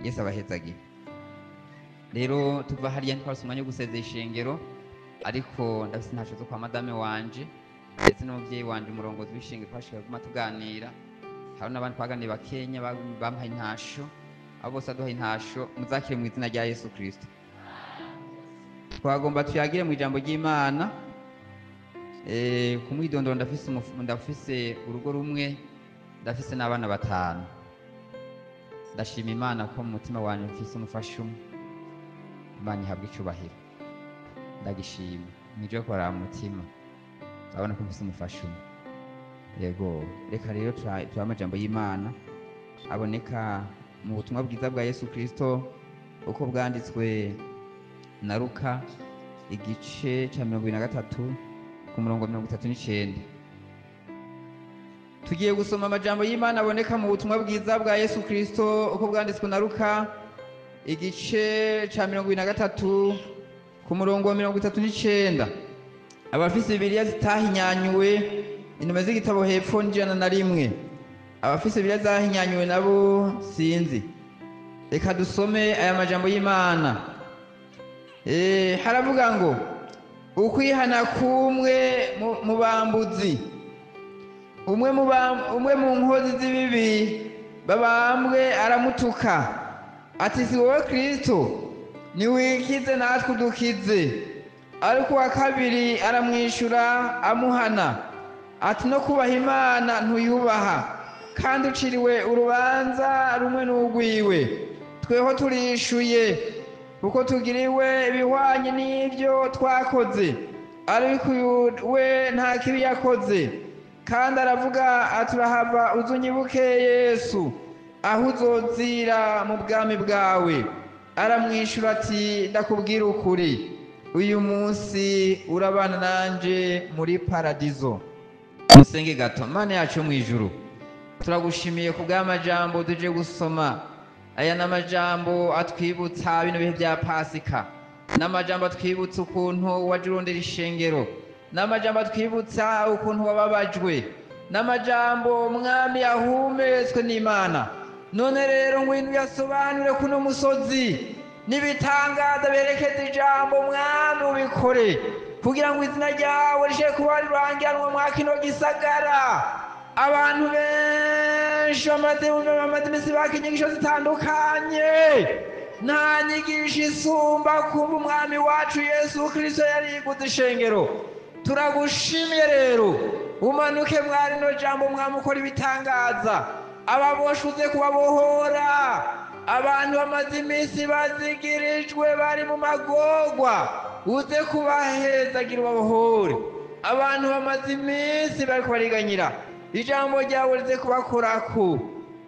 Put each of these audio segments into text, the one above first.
Yesu abahezagira. Rero tuva hariya ntitwarose umwanya wo gusezera ishengero, ariko ndafise intasho zo kwa madame wanje ndetse n'umuvyeyi wanje umurongozi w'ishengero twashika kuguma tuganira. Hari n'abandi twaganiye bakenya bampaye intasho, abo bose aduhaye intasho muzakire mu izina rya Yesu Kristo. Twagomba tuyagire mu ijambo ry'Imana. Ku mwidondoro ndafise urugo rumwe, ndafise n'abana 5. Ndashima Imana ko mu mutima wanje mfise umufasha umwe. Imana ihabwe icubahiro, ndagishima nije kora mu mutima abona ko mfise umufasha umwe. Yego, reka rero tuba amajambo y'Imana aboneka mu butumwa bwiza bwa Yesu Kristo uko bwanditswe na Luka igice ca 23 ku murongo 39. Tugiye gusoma amajambo y'Imana aboneka mu butumwa bwiza bwa Yesu Kristo uko bwanditswe na Luka igice ca 23 ku murongo 39. Abafise Bibiliya zitahinyanyuwe intume z'igitabo hepfo n'101. Abafise Bibiliya zahinyanyuwe nabo sinzi. Reka dusome aya majambo y'Imana. Haravuga ngo ukwihana kumwe mu bambuzi, umwe mu nkozi z'ibibi babambwe aramutuka ati si wowe Kristo, niwikize natwe udukize. Ariko uwa kabiri aramwishura amuhana ati no kubaha Imana ntuyubaha, kandi uciriwe urubanza rumwe n'ugwiwe. Tweho turishuye kuko tugiriwe ibihwanye n'ivyo twakoze, ariko we nta kibi yakoze. Kandi aravuga ati urahava uzunyibuke Yesu aho uzozira mu bwami bwawe. Aramwishura ati ndakubwira ukuri, uyu munsi urabana nanje muri paradizo. Musenge gato. Mana yacu mu ijuru, turagushimiye ku bw'amajambo tuje gusoma. Aya n'amajambo atwibutsa bino bihe bya Pasika, n'amajambo atwibutsa ukuntu waje urondera ishengero, n'amajambo atwibutsa ukuntu wababajwe, n'amajambo Mwami yahumetswe n'Imana. None rero ngwino yasobanure kuno musozi n'ibitangaza berekeza ijambo Mwami ubikore, kugira ngo izina ryawe rishe kuba rirangiranwa mwa kino gisagara. Abantu benshi bamaze iminsi baka inyigisho zitandukanye, nta nyigisho isumba kumva Umwami wacu Yesu Kristo yariguze ishengero. Turagushimiye rero, umanuke mwari no jambo Mwami ukora ibitangaza. Ababoshe uze kubabohora, abantu bamaze iminsi bazigirijwe bari mu magorwa uze kubahezagira ubabohore. Abantu bamaze iminsi bariko bariganyira, ijambo ryawe rize kubakorako.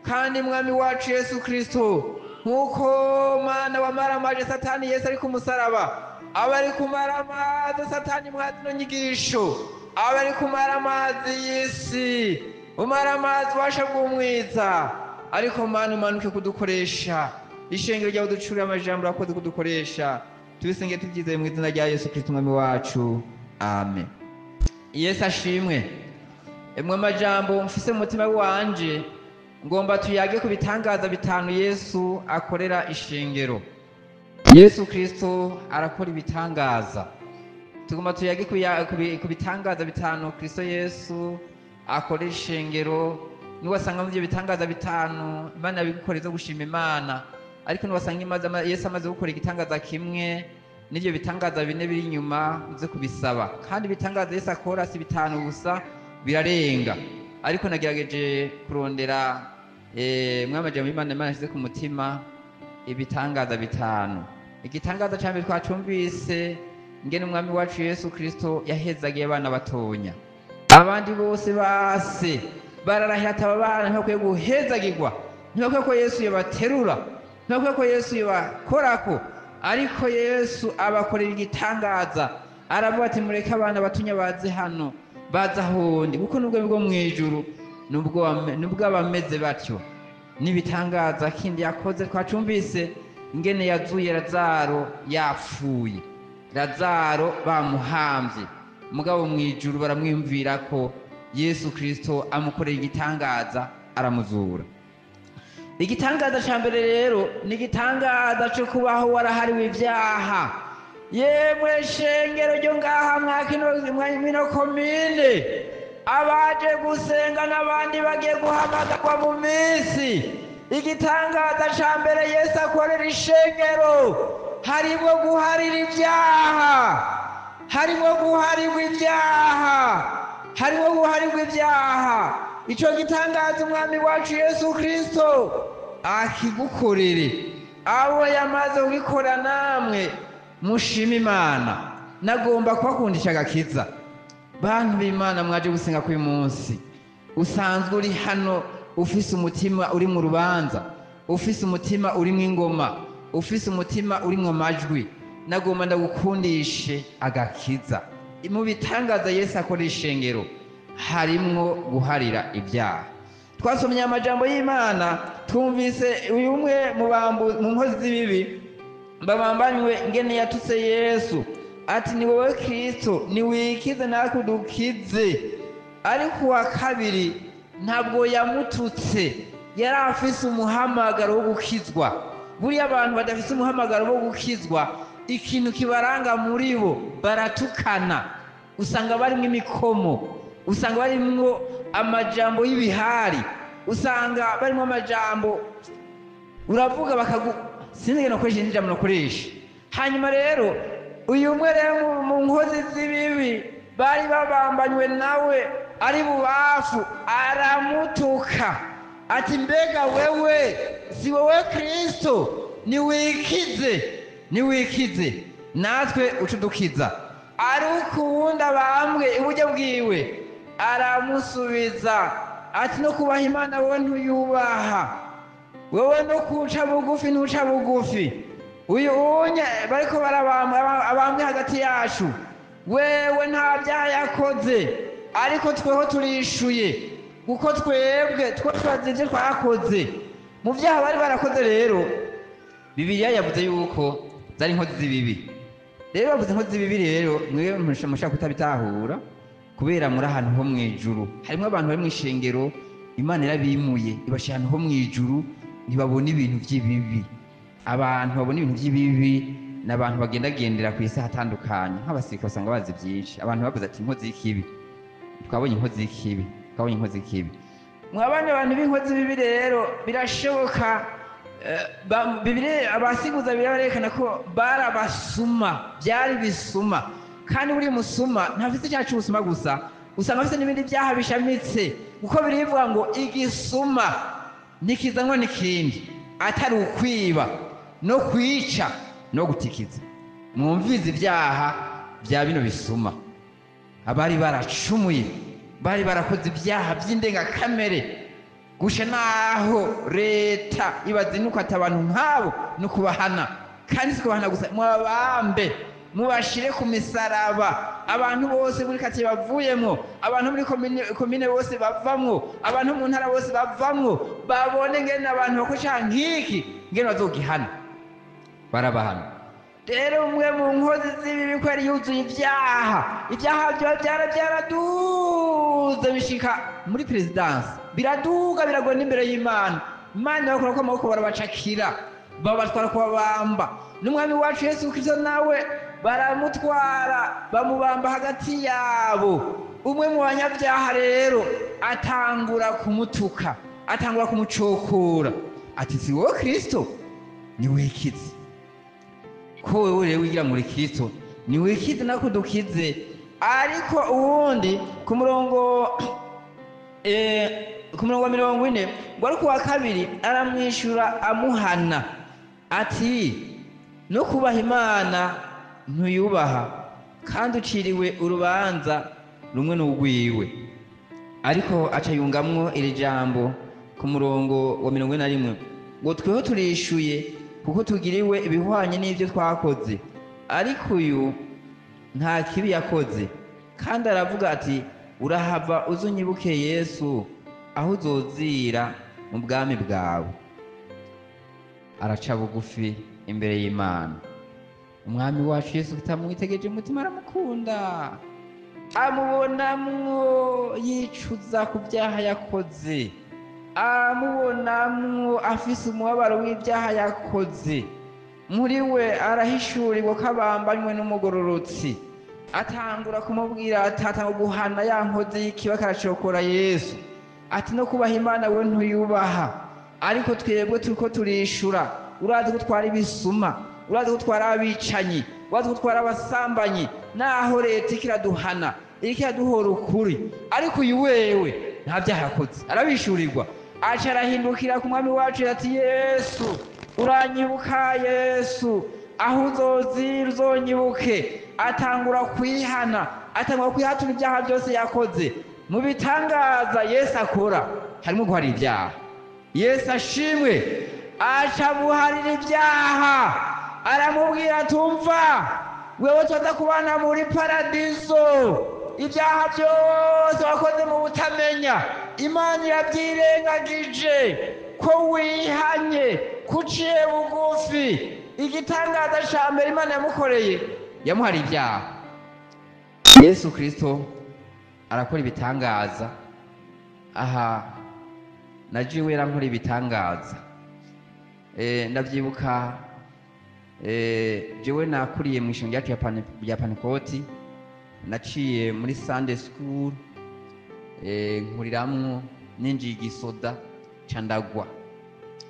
Kandi Mwami wacu Yesu Kristo, nk'uko Mana wamaramaje Satani Yesu ari ku musaraba, abari kumara amazi Satani mwazi no nyigisho, abari kumara amazi y'isi, umara amazi washa bw'umwiza. Ariko Mana umanuke kudukoresha, ishengero ryawe ducurira amajambo urakoze kudukoresha. Tubisenge tubyizeye mu izina rya Yesu Kristo Umwami wacu, amen. Yesu ashimwe. Emwe amajambo mfise mu mutima wanje ngomba tuyage ku bitangaza 5 Yesu akorera ishengero. Yesu Kristo arakora ibitangaza. Tugomba tuyage ku bitangaza 5 Kristo Yesu akorera ishengero. Niwasanga mu byo bitangaza 5 Imana bigukoreza gushima Imana, ariko niwasanga Yesu amaze gukora igitangaza kimwe, n'ibyo bitangaza 4 biri inyuma uze kubisaba. Kandi ibitangaza Yesu akora si 5 gusa, birarenga. Ariko nagerageje kurondera mwamajambo Imana yashyize ku mutima ibitangaza 5. Igitangaza cya mbere twacumvise ngene Umwami wacu Yesu Kristo yahezagiye abana batonya. Abandi bose base bararahira ati aba bana ntibakwiye guhezagirwa, ntibakwiye ko Yesu yabaterura, ntibakwiye ko Yesu yabakorako. Ariko Yesu abakorera igitangaza, aravuga ati mureke abana batonya baze hano, baza hondi, kuko nubwo bwo mwijuru nubwo abameze batyo. Nibitangaza kindi yakoze twacumvise ingene yazuye Lazaro yapfuye. Lazaro bamuhamvye, mugabo mwijuru baramwiyumvira ko Yesu Kristo amukorera igitangaza aramuzura. igitangaza ca mbere rero ni igitangaza co kubaho warahariwe ibyaha. Yemwe shengero ryo ngaha mwino komine, abaje gusenga n'abandi bagiye guhamagarwa mu minsi, igitangaza ca mbere Yesu akorera ishengero harimwo guharira ibyaha, harimwo guharirwa ibyaha, harimwo guharirwa ibyaha. Ico gitangaza umwami wacu Yesu Kristo akigukorere, abo yamaze kugikora namwe mushima Imana. Nagomba kubakundisha agakiza. Bantu b'Imana mwaje gusenga k'uyu munsi, usanzwe uri hano ufise umutima uri mu rubanza, ufise umutima uri mu ingoma, ufise umutima uri mu majwi, nagomba ndagukundishe agakiza. Mu bitangaza Yesu akora ishengero harimwo guharira ibyaha. Twasomye amajambo y'Imana, twumvise uyu umwe mu nkozi z'ibibi babambanywe ngene yatutse Yesu ati ni wowe Kristo, ni wikize natwe dukize. Ariko uwa kabiri ntabwo yamututse, yari afise umuhamagaro wo gukizwa. Buriya abantu badafise umuhamagaro wo gukizwa, ikintu kibaranga muri bo baratukana, usanga barimwo imikomo, usanga barimwo amajambo y'ibihari, usanga barimwo amajambo uravuga sinzi nakoresha n'ijambo nakoresha. Hanyuma rero uyu umwe rero mu nkozi z'ibibi bari babambanywe nawe ari bubafu, aramutuka ati mbega wewe si wowe Kristo, niwikize natwe ucudukiza. Ariko uwundi abambwe iburyo bwiwe aramusubiza ati no kubaha Imana wowe ntuyubaha, wowe no kuca bugufi ntuca bugufi. Uyu unye bariko barabambwa abambwe hagati yacu, wewe nta byaha yakoze, ariko tweho turishuye kuko twebwe twazi ivyo twakoze. Mu vyaha bari barakoze rero Bibiliya yavuze yuko zari inkozi z'ibibi. Rero bavuze inkozi z'ibibi rero mwewe mushaka kutabitahura, kubera muri ahantu ho mwijuru harimwo abantu bari mw'ishengero, Imana irabimuye ibashira ahantu ho mwijuru, ntibabona ibintu vy'ibibi. Abantu babona ibintu vy'ibibi n'abantu bagendagendera ku isi hatandukanye, nk'abasirikare usanga bazi byinshi. Abantu bavuze ati inkozi y'ikibi, twabonye inkozi y'ikibi, twabonye inkozi y'ikibi. Mwabane abantu b'inkozi z'ibibi rero birashoboka. Bibiliya abasiguza biraberekana ko barabasuma, byari bisuma. Kandi buri musuma ntafite icyaha cy'ubusuma gusa, usanga afite n'ibindi byaha bishamitse, kuko birivuga ngo igisuma ntikizanwa n'ikindi atari ukwiba no kwica no gutikiza. Mwumvize ibyaha bya bino bisuma. Abari baracumuye, bari barakoze ibyaha by'indengakamere, gusha naho leta ibazinuka ati abantu nk'abo no kubahana. Kandi si kubahana gusa, mwabambe mubashire ku misaraba. Abantu bose muri kati bavuyemwo, abantu muri komine bose bavamwo, abantu mu ntara bose bavamwo, babone ngene abantu bakoresha nk'iki ngene bazogihana, barabahana. Rero umwe mu nkozi z'ibibi ko yari yuzuye ibyaha byaraduze bishika muri perezidansi, biraduga biragwa n'imbere y'Imana. Imana bakora ko amaboko barabacakira, babatwara kubabamba. N'umwami wacu Yesu Kristo nawe baramutwara bamubamba hagati yabo. Umwe mu banyabyaha rero atangura kumutuka, atangura kumucokora ati si wowe Kristo, ni wikize. Ko wewe rero wigira muri Kristo, ni wikize nako dukize. Ariko uwundi ku murongo wa 40 ngo ariko wa kabiri aramwishura amuhana ati no kubaha Imana ntuyubaha, kandi uciriwe urubanza rumwe n'ugwiwe. Ariko aca yungamwo iri jambo ku murongo wa 41 ngo tweho turishuye kuko tugiriwe ibihwanye n'ivyo twakoze. Ariko uyu nta kibi yakoze, kandi aravuga ati urahava uzunyibuke Yesu aho uzozira mu bwami bwawe. Araca bugufi imbere y'Imana. Umwami wacu Yesu kitamwitegeje umutima, aramukunda, amubonamwo yicuza ku byaha yakoze. amubonamwo afise umubabaro w'ibyaha yakoze. Muri we arahishurirwa ko abambanywe n'umugororotsi. Atangura kumubwira ati atanga guhana ya nkozi y'ikibi karacokora Yesu. Ati no kubaha Imana we ntuyubaha, ariko twebwe turiko turishura. Urazi ko twari ibisuma, urazi ko twari abicanyi, urazi ko twari abasambanyi, naho leta ikiraduhana ikiraduhora ukuri, ariko uyu wewe nta byaha yakoze. Arabishurirwa, aca arahindukira ku mwami wacu ati Yesu uranyibuka, Yesu aho uzozira uzonyibuke. Atangura kwihana, atangura kwihatura ibyaha byose yakoze. Mu bitangaza Yesu akora harimo guharira ibyaha. Yesu ashimwe, aca buharira ibyaha. Aramubwira tumva wewe tuza kubana muri paradiso, ibyaha byose wakoze mu butamenya Imana irabyirengagije, ko wihanye kuciye bugufi. Igitangaza ca mbere Imana yamukoreye, yamuhariye ibyaha. Yesu Kristo arakora ibitangaza. Aha najiwe yarankora ibitangaza. Ndavyibuka jewe nakuriye mu ishuri rya Panekoti, naciye muri Sunday school, nkuriramwo ninjiye igisoda candagwa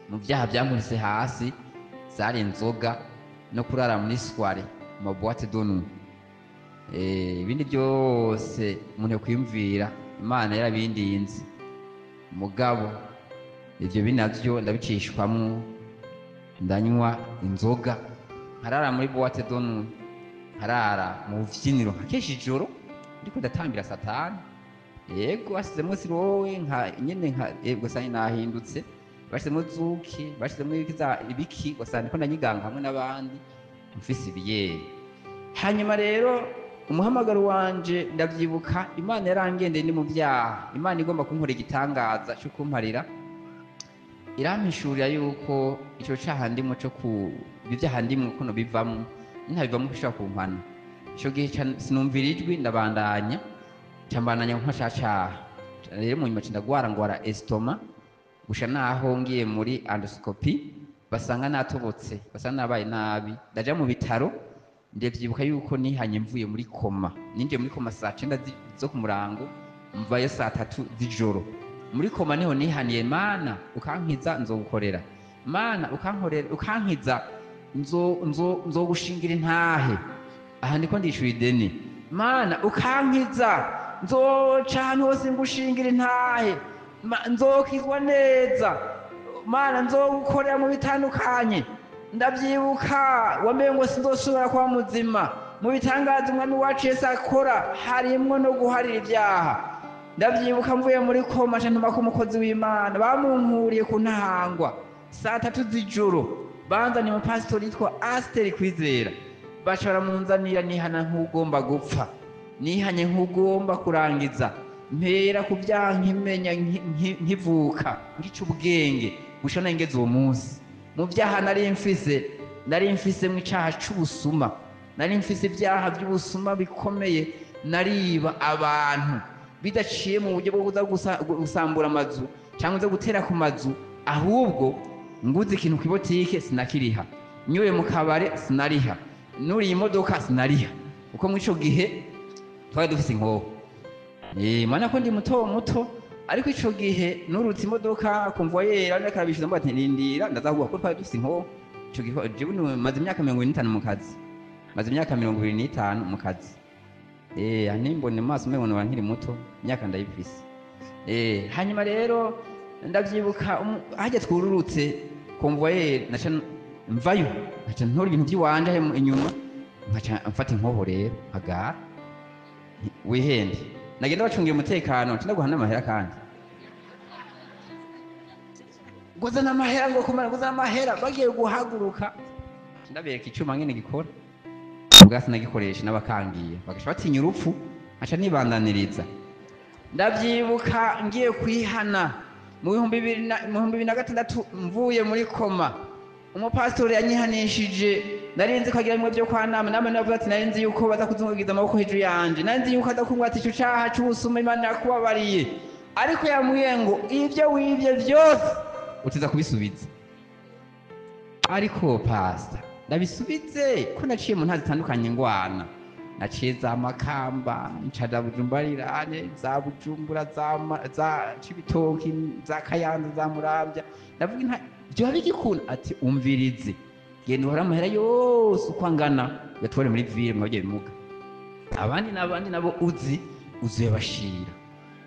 mu byaha byankurise hasi, zari inzoga no kurara muri soirée mu boîte de nuit. Ibindi byose umuntu yokwiyumvira Imana yarabindinze, mugabo ivyo binavyo ndabicishwamwo, ndanywa inzoga, nkarara muri boîte de nuit, nkarara mu vyiniro nkakesha ijoro ndiko ndatambira Satani. Yego asizemwo sirowe nyene gusanga nahindutse, bashizemwo zuki, bashizemwo ibiki gusanga ndiko ndanyiganga hamwe n'abandi mfise ibiyeri. Hanyuma rero umuhamagaro wanje ndavyibuka, Imana yarangendeye ni mu byaha. Imana igomba kunkora igitangaza cyo kumparira, irampishurira yuko ico caha ndimwo cyo ibyaha ndimwo kuno bivamwo, ntabivamwo kushaka kumpana. Ico gihe sinumvira ijwi, ndabandanya cambananya nkacacaha. Rero mu nyuma ndagwara estoma, gusha naho ngiye muri endoscopy basanga natobotse, basanga nabaye nabi, ndaja mu bitaro. Ndavyibuka yuko nihanye mvuye muri koma, ninje muri koma saa 9 zo ku murango, mvayo saa 3 z'ijoro. Muri koma niho nihaniye, Mana ukankiza nzogukorera, Mana ukankorera ukankiza nzogushingira intahe. Aha ndiko ndishura ideni, Mana ukankiza nzoca ahantu hose ngushingira intahe, nzokizwa neza, Mana nzogukorera mu bitandukanye. Ndavyibuka wamengo sinzosubira kwa muzima. Mu bitangaza umwami wacu Yesu akora harimwo no guharira ibyaha. Ndavyibuka mvuye muri koma ntuma ko umukozi w'Imana bamunkuriye ku ntahangwa saa 3 z'ijoro, banzanye mu pastor yitwa Aster Kwizera, baca baramunzanira nihana nk'ugomba gupfa, nihanye nk'ugomba kurangiza, mpera ku byaha nkimenya nkivuka ngica ubwenge gusha nengeze uwo munsi. Mu byaha nari mfise mu icaha c'ubusuma, nari mfise ibyaha by'ubusuma bikomeye. Nariba abantu bidaciye mu buryo bwo gusambura amazu cyangwa zo gutera ku mazu, ahubwo nguze ikintu kwibotike sinakiriha, nyoye mu kabare sinariha, nuri imodoka sinariha, uko mu ico gihe twari dufise inkoho. Mana ko ndi muto, ariko ico gihe nurutse imodoka kumva yera nakarabishiza mbati nindira ndazahuga ko twari dufise inkoho. Ico gihe jewe maze imyaka 25 mu kazi, maze imyaka 25 mu kazi. Animbone maso mwe bona nkiri muto, imyaka ndayifise. Hanyuma rero ndavyibuka haje twururutse kumva naca mvayo, naca ntora ibintu by'iwanje inyuma, nkaca mfata inkoho rero agara wihende. Nagenda bacungiye umutekano, ndaguhana amahera kandi guzana amahera ngo kumara guzana amahera, bagiye guhaguruka ndabereka icuma ngene gikora, ubwasi nagikoresha n'abakangiye bagasha batinya urupfu, aca nibandaniriza. Ndavyibuka ngiye kwihana mu 2006 mvuye muri koma, umupastori yanyihanishije. Narinzi ko agira imwe byo kwa nama navuga ati narinzi yuko baza kuzungugiza amaboko hejuru yanje, narinzi yuko adakumbwa ati ico caha c'ubusuma Imana yakubabariye. ariko yamubwiye ngo ibyo wibye byose utiza kubisubiza. Ariko pastor ndabisubize ko naciye mu ntazi zitandukanye ngwana, naciye za Makamba, ncaja Bujumbarirane, za Bujumbura, za Cibitoki, za Kayanza, za Muramvya. Ndavuga nta byo bigikunda. Ati umvirize, genda uhora amahera yose uko angana yatware muri ville mwabye bimuga, abandi nabo uzuye bashira.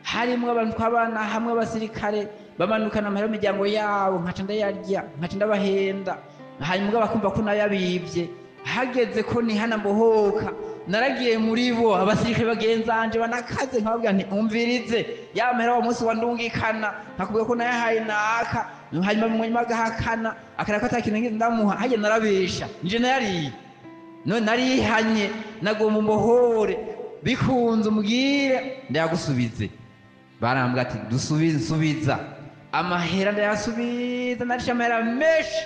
Harimwo abantu twabana hamwe abasirikare bamanukana amahera imiryango yabo, nkaca ndayarya, nkaca ndabahenda, hanyuma bakumva ko nayabivye. Hageze ko nihana mbohoka, naragiye muri bo abasirikare bagenzanje banakaze, nkababwira nti umvirize, ya mahera wa munsi wandungikana nakubwiye ko nayahaye naka, hanyuma munyuma agahakana akarako atakintu ngize ndamuha, haje narabesha nje nayariye, none narihanye, nagomba mbohore, bikunze umubwire ndayagusubize. Barambwira ati dusubiza amahera, ndayasubiza, narisha amahera menshi.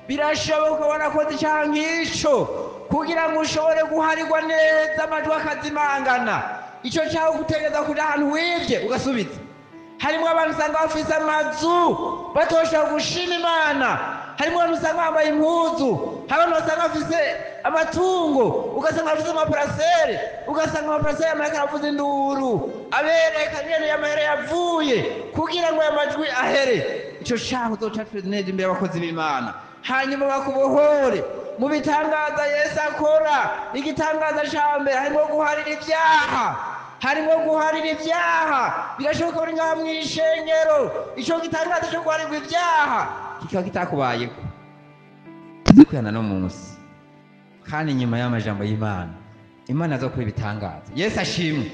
Birashoboka warakoze icyaha nk'icyo kugira ngo ushobore guharirwa neza amajwi akazimangana, icyo cyaha gutegereza kuja ahantu wibye ugasubiza. Harimo abantu usanga bafise amazu batoshobora gushima Imana, harimo abantu usanga bambaye impuzu, abantu basanga bafise amatungo, ugasanga bafise amaparasere, ugasanga amaparasere y'amahera aravuza induru abereka nyene y'amahera yavuye kugira ngo aya majwi ahere. Icyo cyaha uzoca neza imbere y'abakozi b'Imana, hanyuma bakubohore mu bitangaza Yesu akora. Igitangaza ca mbere harimo guharira ibyaha, birashoboka uri ngaha mw'ishengero, ico gitangaza cyo guharirwa ibyaha kikaba kitakubayeko, tuzikwihana no munsi. Kandi nyuma y'amajambo y'Imana, Imana azokora ibitangaza. Yesu ashimwe.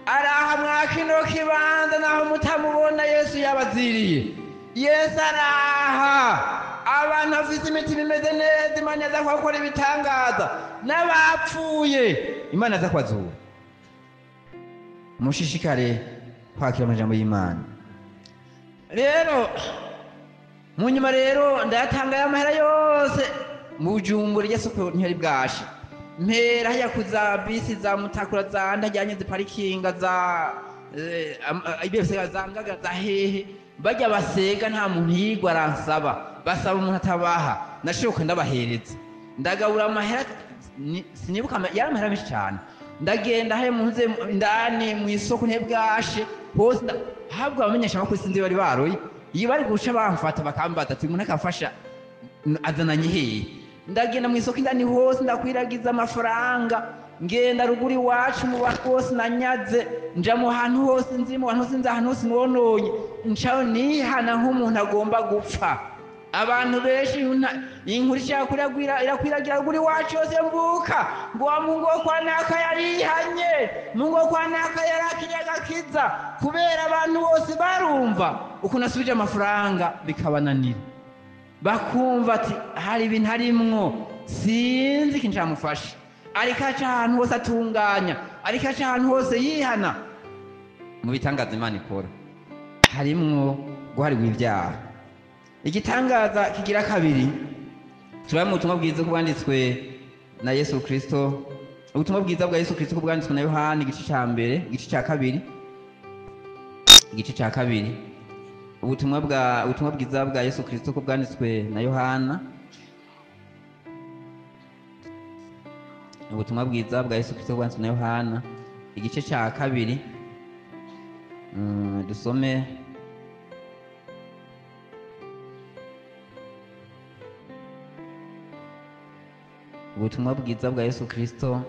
Araha mwa kino kibanza naho mutamubona Yesu yabaziriye. Yesu araha abantu bafite imitima imeze neza, Imana aza kubakora ibitangaza. N'abapfuye Imana aza kubazura. Mushishikare kwakira amajambo y'Imana. Rero mu nyuma rero ndayatanga y'amahera yose mu Bujumbura, Yesu ko ntiyari bwashe. Mpera haya kuza bisi za Mutakura za ndajyanye ziparikinga za ibese za Ngaga za hehe, bajya basega nta muntu yigwa aransaba, basaba umuntu atabaha, nashoka ndabahereza, ndagabura amahera sinibuka yari amahera menshi cyane. Ndagenda haye munze indani mu isoko ntebwashe hose, habwa abamenyesha makuru sinzi bari baroye, iyo bari guca bamfata bakambata ati umuntu akafasha azananye hehe. Ndagenda mu isoko indani hose ndakwiragiza amafaranga, ngenda ruguri wacu mu bantu hose nanyaze, nja mu hantu hose nzi, mu bantu sinzi ahantu hose nononye, ncaho nihana nk'umuntu agomba gupfa. Abantu benshi inkuru irakwiragira ruguri wacu yose mbuka ngo wa Mungu wo kwa naka yarihanye, Mungu wo kwa naka yarakiriye agakiza, kubera abantu bose barumva ukuntu asubije amafaranga bikabananira, bakumva ati hari ibintu harimwo sinzi ikintu camufasha, ariko aca ahantu hose atunganya, ariko aca ahantu hose yihana. Mu bitangaza Imana ikora harimwo guharirwa ibyaha. Igitangaza kigira kabiri turaba mu butumwa bwiza bwanditswe na Yesu Kristo, ubutumwa bwiza bwa Yesu Kristo bwanditswe na Yohana igice ca mbere, igice ca kabiri, ubutumwa bwiza bwa Yesu Kristo ko bwanditswe na Yohana, ubutumwa bwiza bwa Yesu Kristo bwanditswe na Yohana igice ca kabiri. Dusome ubutumwa bwiza bwa Yesu Kristo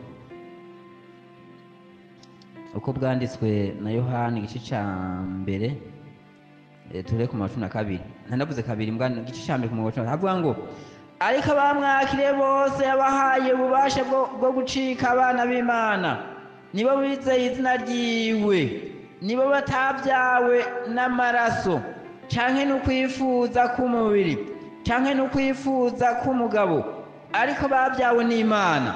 uko bwanditswe na Yohana igice ca mbere, ture ku 12. Ntandavuze kabiri mbwana igice ca mbere ku 12 havuga ngo ariko abamwakiriye bose yabahaye ububasha bwo gucika abana b'Imana, nibo bizeye izina ryiwe, nibo batabyawe n'amaraso canke n'ukwifuza k'umubiri canke n'ukwifuza k'umugabo, ariko babyawe n'Imana.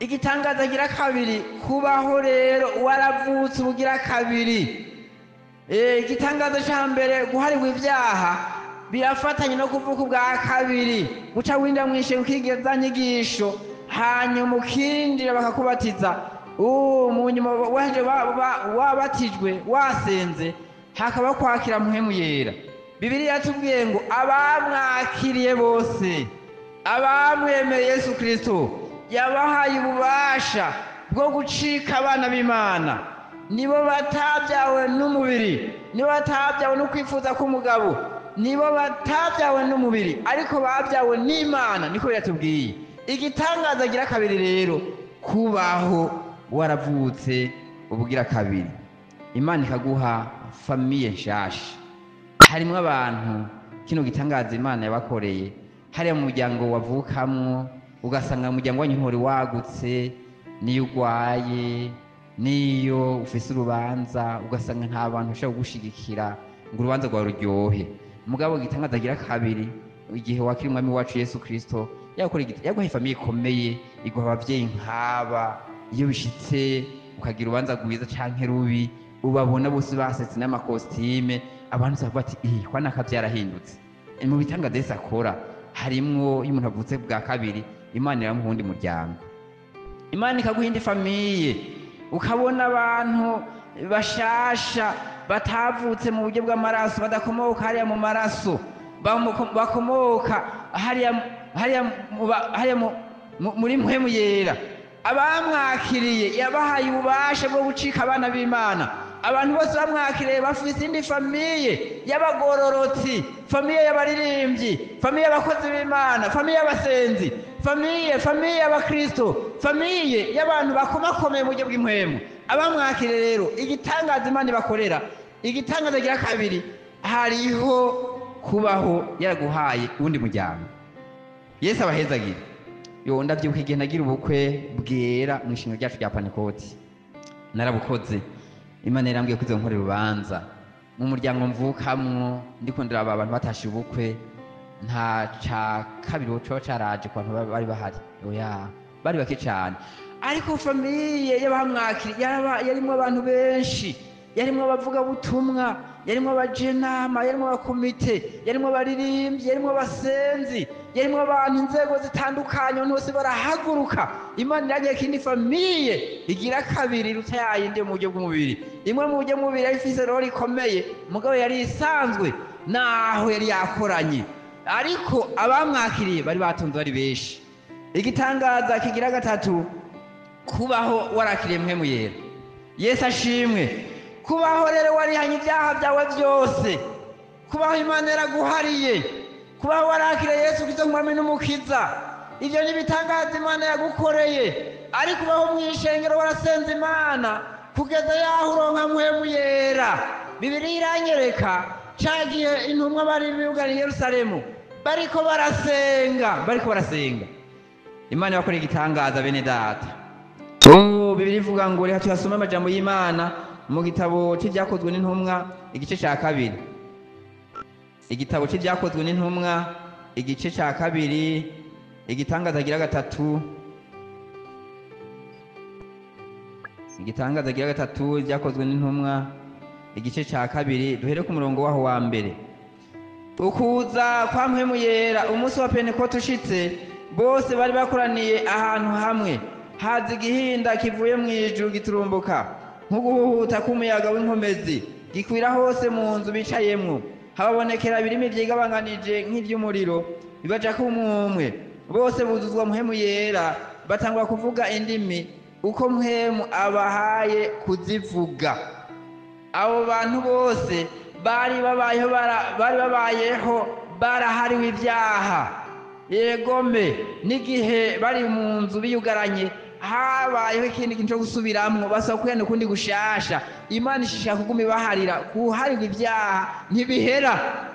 Igitangaza gira kabiri kubaho rero waravutse ubugira kabiri. Igitangaza ca mbere guharirwa ibyaha birafatanye no kuvuka ubwa kabiri, guca winda mwishe ukigeza nyigisho, hanyuma ukindira bakakubatiza. Mu nyuma waje wabatijwe wasenze, hakaba kwakira mpwemu yera. Bibiliya yatubwiye ngo abamwakiriye bose, abamwemeye Yesu Kristo yabahaye ububasha bwo gucika abana b'Imana. Nibo batabyawe n'umubiri, nibo batabyawe no kwifuza k'umugabo, nibo batabyawe n'umubiri, ariko babyawe n'Imana, niko yatubwiye. Igitangaza gira kabiri rero, kubaho waravutse ubugira kabiri, Imana ikaguha famiye nshasha. Harimo abantu kino gitangaza Imana yabakoreye, hariya mu muryango wavukamwo ugasanga umuryango wanyu nturi wagutse, niyo ugwaye, niyo ufise urubanza ugasanga nta bantu ushaka kugushigikira ngo urubanza rwawe ruryohe. Mugabo gitangaza gira kabiri, igihe wakiri umwami wacu Yesu Kristo yaguha famiye ikomeye, iguha abavyeyi nk'aba. Iyo bishitse ukagira urubanza rwiza canke rubi, ubabona bose basetse n'amakositime, abantu bavuga ati kwa naka vyarahindutse. Mu bitangaza Yesu akora harimwo iyo umuntu avutse bwa kabiri, Imana iramuha uwundi muryango, Imana ikaguha indi famiye, ukabona abantu bashasha batavutse mu buryo bw'amaraso, badakomoka hariya mu maraso, bakomoka hariya muri mpwemu yera. Abamwakiriye yabahaye ububasha bwo gucika abana b'Imana. Abantu bose bamwakiriye bafite indi famiye y'abagororotsi, famiye y'abaririmbyi, famiye y'abakozi b'Imana, famiye y'abasenzi, famiye y'abakristo, famiye y'abantu bakomakomeye mu buryo bw'impwemu. Abamwakiriye rero igitangaza Imana ibakorera, igitangaza gira kabiri, hariho kubaho yaraguhaye uwundi muryango. Yesu abahezagire. Ndavyibuka igihe nagira ubukwe bwera mu ishingiro ryacu rya Pantekoti, narabukoze. Imana yarambwiye ko izonkorera urubanza mu muryango mvukamwo, ndiko ndaraba abantu batashe ubukwe, nta ca kabiri coba caraje ku bantu bari bahari, oya bari bake cane. Ariko famiye y'abamwakiriye yarimwo abantu benshi, yarimwo abavuga butumwa, yarimwo abajenama, yarimwo abakomite, yarimwo abaririmbyi, yarimwo abasenzi, yarimwo abantu inzego zitandukanye, abantu bose barahaguruka. Imana iragiye kindi famiye igira kabiri ruta yayindi mu buryo bw'umubiri. Imwe mu buryo bw'umubiri yari ifise rero ikomeye, mugabo yari isanzwe naho yari yakoranye, ariko abamwakiriye bari batonze bari benshi. Igitangaza kigira gatatu, kubaho warakiriye mpwemu yera. Yesu ashimwe. Kubaho rero warihanye ibyaha byawe byose, kubaho Imana yaraguhariye, kubaho warakiriye Yesu Kristo nk'umwami n'umukiza. Ivyo ni ibitangaza Imana yagukoreye. Ari kubaho mw'ishengero warasenze Imana kugeza yaho uronka mpwemu yera. Bibiliya iranyereka ca gihe intumwa bari bugariye i Yerusalemu bariko barasenga, Imana yabakoreye igitangaza bene data. Bibiliya ivuga ngo reka tuyasome amajambo y'Imana mu gitabo c'ivyakozwe n'intumwa igice ca kabiri. Igitabo c'ivyakozwe n'intumwa igice ca kabiri, igitangaza gira gatatu. Igitangaza gira gatatu, ivyakozwe n'intumwa igice ca kabiri, duhere ku murongo waho wa mbere. Ukuza kwa mpwemu yera umunsi wa Pentekote ushitse, bose bari bakoraniye ahantu hamwe. Haza igihinda kivuye mw'ijuru giturumbuka nk'uguhuhuta k'umuyaga w'inkomezi, gikwira hose mu nzu bicayemwo. Hababonekera ibirimi vyigabanganije nk'ivy'umuriro bibajako umwe. Bose buzuzwa mpwemu yera, batangura kuvuga indimi uko mpwemu abahaye kuzivuga. Abo bantu bose bari babayeho barahariwe ibyaha. Yegome, n'igihe bari mu nzu biyugaranye habayeho ikindi kintu cyo gusubiramwo, basaba kwiyana ukundi gushasha. Imana ishishaka kuguma ibaharira, kuharirwa ibyaha ntibihera,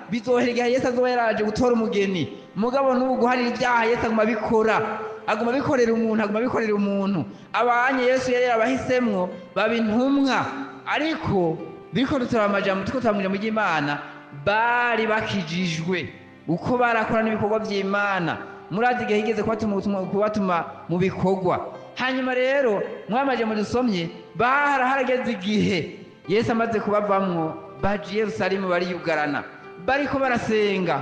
bizohera igihe Yesu azoba yaraje gutora umugeni. Mugabo n'ubu guharira ibyaha Yesu aguma abikorera umuntu. Abanye Yesu yari yarabahisemwo baba intumwa, ariko biriko dutora amajambo turiko turamwira mu ry'Imana, bari bakijijwe uko barakora n'ibikorwa vy'Imana. Murazi igihe higeze kubatuma mu bikorwa. Hanyuma rero mwamaje mu dusomye, harageze igihe Yesu amaze kubavamwo, baje i Yerusalemu bariyugarana, bariko barasenga,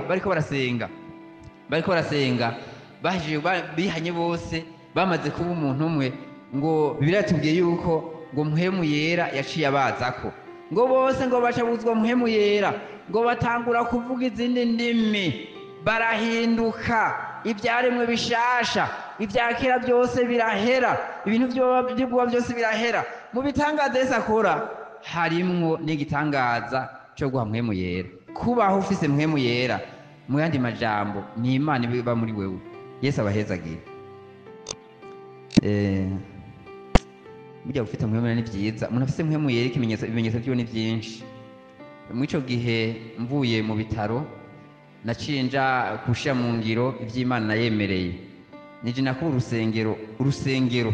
bihanye bose, bamaze kuba umuntu umwe. Ngo Bibiliya yatubwiye yuko ngo mpwemu yera yaciye abazako. ngo bose ngo bacabuzwa mpwemu yera, ngo batangura kuvuga izindi ndimi, barahinduka, ibyaremwe bishasha, ibya kera byose birahera, ibintu by'ubwoba byose birahera. Mu bitangaza Yesu akora harimwo n'igitangaza cyo guha mpwemu yera. Kubaho ufise mpwemu yera, mu yandi majambo ni Imana iba muri wewe. Yesu abahezagire. Burya ufite mpwemu yera ni byiza. Umuntu afise mpwemu yera ibimenyetso byo ni byinshi. Muri ico gihe mvuye mu bitaro nacinja kushira mu ngiro ivy'Imana nayemereye. Nije nakuru urusengero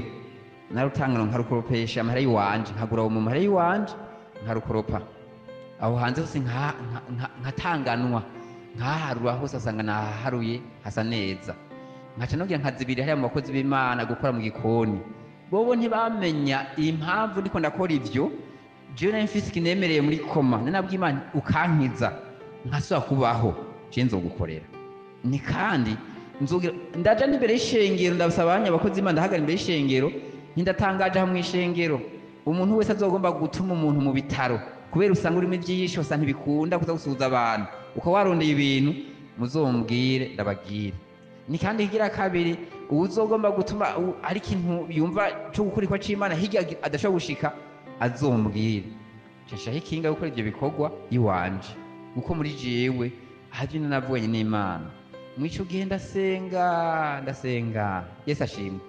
narutangana nkarukoropesha amahera yiwanje, nkagura mu mahera yiwanje nkarukoropa. Aho hanze hose nkatanganwa, nkaharura hose asanga naharuye hasa neza. Nkaca nogira nkazibiri hariya mu bakozi b'Imana gukora mu gikoni. Bobo ntibamenya impamvu ndiko ndakora ivyo. Jewe nari mfise ikinemereye muri koma, nanabwiye Imana ukankiza nkasubira kubaho, je nzogukorera. Ni kandi ndaja n'imbere y'ishengero, ndabasaba abakozi b'Imana ndahagara imbere y'ishengero, ntindatangaje hamwe ishengero. Umuntu wese azogomba gutuma umuntu mu bitaro, kubera usanga urimo ivyisho usa ntibikunda kuza gusuhuza abantu, uko warondeye ibintu muzombwire ndabagire. Ni kandi higira kabiri, uzogomba gutuma ari ikintu yumva cyo gukurikwa c'Imana hirya adashobora gushika azombwire. Shasha hikinga gukora ivyo bikorwa iwanje, uko muri jewe haje navuganye n'Imana. Mwico gihe ndasenga Yesu ashimwe.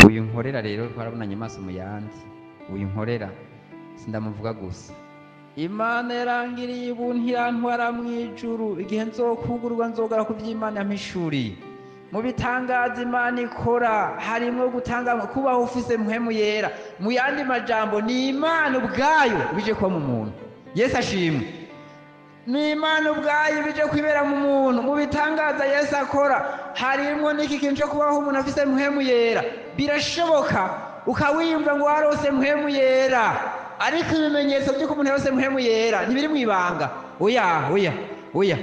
Uyu nkorera rero twarabonanye amaso mu yandi, uyu nkorera sindamuvuga gusa. Imana yarangiriye ubuntu irantwara mw'ijuru, igihe nzokugurwa nzogara ku vy'Imana yampishuriye. Mu bitangaza Imana ikora harimwo gutanga kubaho ufise mpwemu yera. Mu yandi majambo ni Imana ubwayo bije kuba mu muntu. Yesu ashimwe. Ni Imana ubwayo bije kwibera mu muntu. Mu bitangaza Yesu akora harimwo n'iki kintu cyo kubaho umuntu afise mpwemu yera. Birashoboka ukawiyumva ngo warose mpwemu yera, ariko ibimenyetso by'uko umuntu yarose mpwemu yera ntibiri mu ibanga. Oya.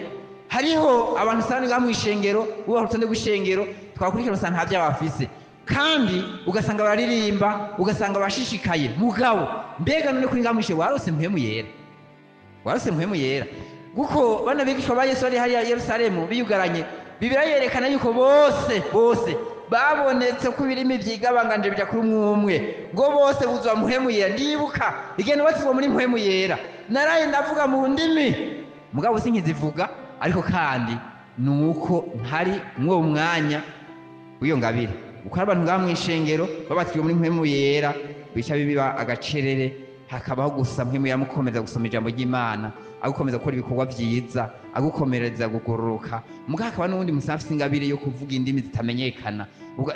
Hariho abantu usanga mu ishengero, uba rutonde gushengero, twakurikira usanga nta byabafise. Kandi ugasanga bararirimba, ugasanga bashishikaye. Mugabo mbega none kuri ngamwishe warose mpwemu yera. Warose mpwemu yera. Guko bana bigishwa ba Yesu ari hariya Yerusalemu biyugaranye, Bibiliya yerekana yuko bose babonetse ko ibirimi vyigabanganje bija kuri umwe, ngo bose buzwa mpwemu yera. Ndibuka igenda batizwa muri mpwemu yera, naraye ndavuga mu ndimi, mugabo sinkizivuga, ariko kandi nuko ntari mwo mwanya w'iyo ngabire. Uko abantu ngamwishengero babatwiwe muri mpwemu yera, bica biba agacerere, hakabaho gusa mpwemu yera mukomeza gusoma ijambo ry'Imana, agukomeza gukora ibikorwa vyiza, agukomereza gugororoka. Muga hakaba n'undi musafisi ingabire yo kuvuga indimi zitamenyekana.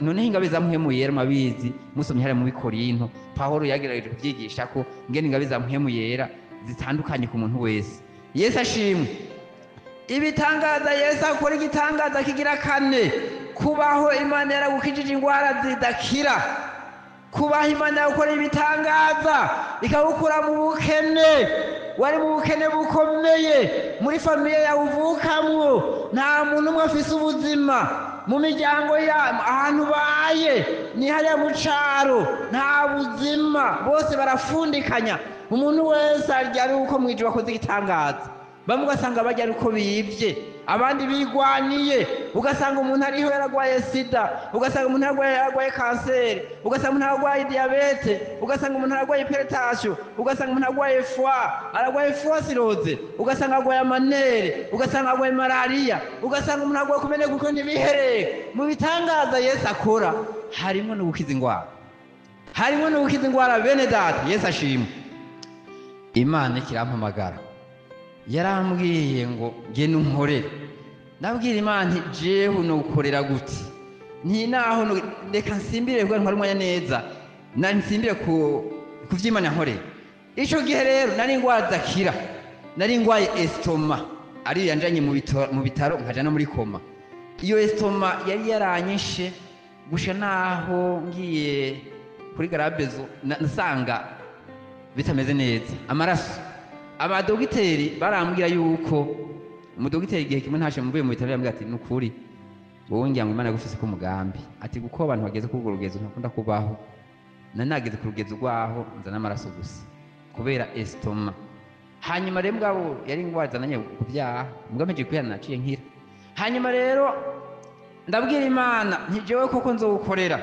None ingabire za mpwemu yera mabizi musomye hariya mu Bikorinto, Pawulo yagerageje kuvyigisha ko ngene ingabire za mpwemu yera zitandukanye ku muntu wese. Yesu ashimwe. Ibitangaza Yesu akora igitangaza kigira kane, kubaho Imana yaragukijije ingwara zidakira. Kubaho Imana yakora ibitangaza ikagukura mu bukene, wari mu bukene bukomeye, muri famiye yawe uvukamwo nta muntu umwe afise ubuzima, mu miryango ya ahantu baye ni hariya mu caro nta buzima, bose barafundikanya. Umuntu wese aryari uko mwijuru akoze igitangaza. Bamwe ugasanga bajya ariko bivye, abandi bigwaniye, ugasanga umuntu ariho yaragwaye sida, ugasanga umuntu yaragwaye kanseri, ugasanga umuntu yaragwaye diabete, ugasanga umuntu yaragwaye hypertension, ugasanga umuntu yaragwaye aragwaye foie, ugasanga aragwaye amanere, ugasanga aragwaye malaria, ugasanga umuntu aragwaye kumeneka uko ntibihereye. Mu bitangaza Yesu akora harimo no gukiza ingwara, bene data. Yesu ashimwe. Imana ikirampamagara, yarambwiye ngo genda unkorere. Nabwira Imana nti jewe no gukorera gute? Nti naho reka nsimbire kuko ntwari umwanya neza, nsimbire ku vy'Imana nkorera. Ico gihe rero nari ingwara zakira, nari ngwaye estoma, ari yanjanye mu bitaro nkaja no muri koma. Iyo estoma yari yaranyishe gusha naho ngiye kuri garabezo nasanga bitameze neza. Amaraso abadogiteri barambwira yuko umudogiteri igihe kimwe ntashe mvuye mu bitaro yambwira ati nukuri wowe ngira ngo Imana yagufise ko umugambi, ati guko abantu bageze ku rugezo ntakunda kubaho, nanageze ku rugezo rwaho nzana amaraso gusa. kubera esitoma. Hanyuma rero mugabo yari ingwara zananye kubyaha, mugamije kwihana naciye nkira. Hanyuma rero ndabwira Imana nti jewe koko nzowukorera.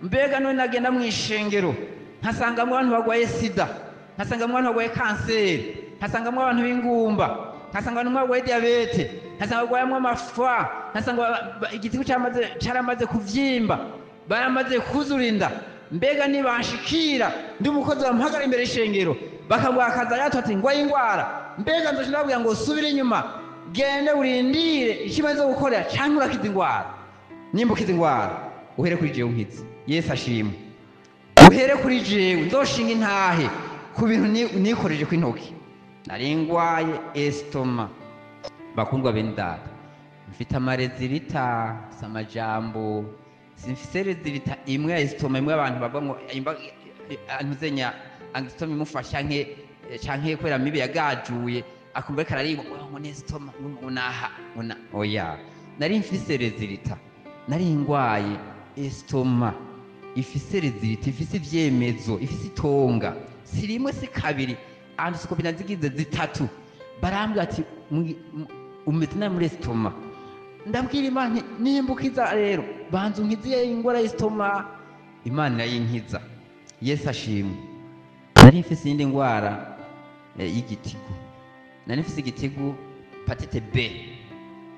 Mbega none nagenda mu ishengero nkasanga mu abantu bagwaye sida, nkasanga mu abantu bagwaye kanseri, nkasanga mu abantu b'ingumba, nkasanga abantu bagwaye diabete, nkasanga bagwaye amafa, nkasanga igitigu caramaze kuvyimba, baramaze kuzurinda. Mbega nibashikira ndi umukozi bamuhagara imbere y'ishengero bakabwa akaza yato ati ngwaye ingwara, mbega nzoje ndabwira ngo subira inyuma gende urindire ikibazo gukorera canke urakiza ingwara. Nimba ukiza ingwara uhere kuri jewe unkize. Yesu ashimwe. Uhere kuri jewe nzoshinga intahe ku bintu nikoreje kw'intoki. Nari ngwaye esitoma. Bakundwa bene data, mfite amarezilita samajambo, simfise rezilita imwe ya esitoma, imwe abantu bavamwo antuzenya angisitoma imufasha canke kwera mibi yagajuye akumva kararibo ngo nesitoma unaha una oya. Nari mfise rezilita, nari ngwaye esitoma ifise rezilita, ifise ivyemezo, ifise itonga, si rimwe si kabiri, andisikopi nazigize zitatu. Barambwira ati umeze nabi muri esitoma. Ndabwira Imana nimbukiza rero banzu nkiziye ingwara y'esitoma. Imana irayinkiza. Yesu ashimwe. Nari mfise iyindi ngwara y'igitigu, nari mfise igitigu hepatite B,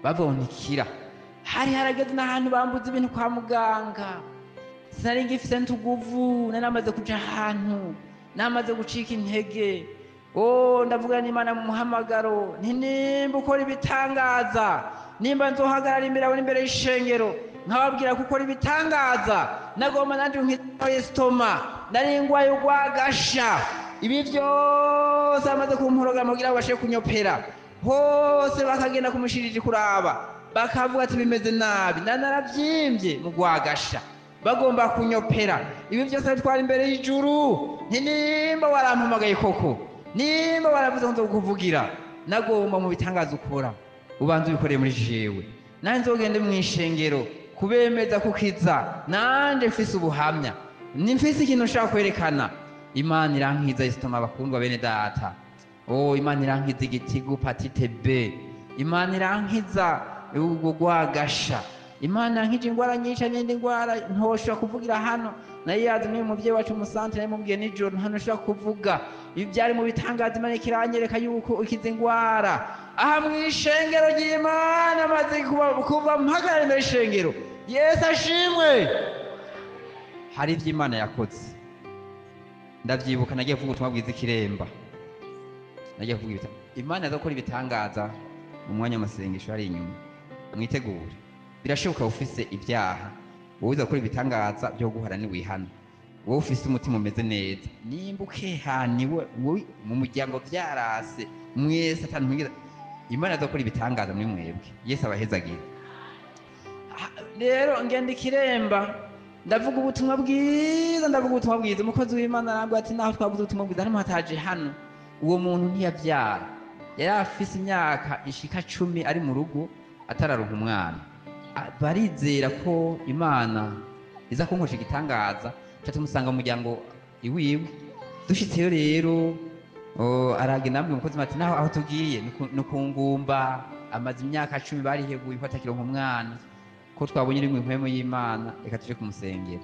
bavontikira. Hari harageze n'ahantu bambuza ibintu kwa muganga, sinari ngifise ntuguvu, nari namaze kuja ahantu, namaze gucika intege. Ndavuga n'Imana mu muhamagaro nti nimba ukora ibitangaza, nimba nzohagarara imbere yawe n'imbere y'ishengero nkababwira ko ukora ibitangaza, nagomba nanje nkiza esitoma, nari ngwaye urwagasha. Ibi vyose bamaze kumporogama kugira ngo bashe kunyopera, hose bakagenda kumushirije kuraba, bakavuga ati bimeze nabi, naravyimbye mu rwagasha, bagomba kunyopera. Ibi vyose bitwara imbere y'ijuru. Nti nimba warampamagaye koko, nimba waravuze ngo nzokuvugira, nagomba mu bitangaza ukora ubanza ubikoreye muri jewe, nanje nzogende mu ishengero kubemeza kukiza. Nanje mfise ubuhamya, nimfise ikintu nshaka kwerekana. Imana irankiza esitoma. Bakundwa bene data, Imana irankiza igitigu hepatite B, Imana irankiza urwagasha, Imana inkije ingwara nyinshi n'indi ngwara ntoshobora kuvugira hano. Nayo yazi n'uyu muvyeyi wacu umusantere namubwiye nijoro hano nshobora kuvuga. Ibi byari mu bitangaza Imana kiranyereka yuko ukiza ingwara. Aha mw'ishengero ry'Imana maze kuva mpagarara imbere y'ishengero. Yesu ashimwe. Hari ivyo Imana yakoze. Ndavyibuka nagiye kuvuga ubutumwa bwiza Ikiremba, nagiye kuvuga Imana azakora ibitangaza mu mwanya w'amasengesho ari inyuma. Mwitegure, birashoboka ufise ibyaha, wowe uzakora ibitangaza byo guhara ni wihana. Wowe ufise umutima umeze neza, nimba ukehaniwe wowe mu muryango vyarase mwese atantumwiza, Imana azakora ibitangaza muri mwebwe. Yesu abahezagira. Rero ngenda Ikiremba ndavuga ubutumwa bwiza, umukozi w'Imana arambwira ati naho twavuze ubutumwa bwiza hano hataje hano. Uwo muntu ntiyavyara, yari afise imyaka ishika 10 ari mu rugo atararonka umwana. Barizera ko Imana iza kunkosha igitangaza, cyo tumusanga mu muryango iwiwe. Dushitseyo rero aragenda ambwira umukozi ati naho aho tugiye nukungumba, amaze imyaka 10 bariheguye ko atakironka umwana, ko twabonye rimwe impwemo y'Imana, reka tuje kumusengera.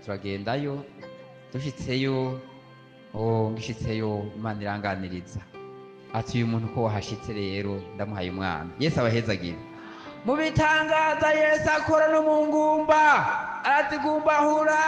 Turagendayo, dushitseyo ngishitseyo Imana iranganiriza ati uyu muntu ko wahashitse rero ndamuhaye umwana. Yesu abahezagira. Mu bitangaza Yesu akora no mu ngumba, arazigumbahura.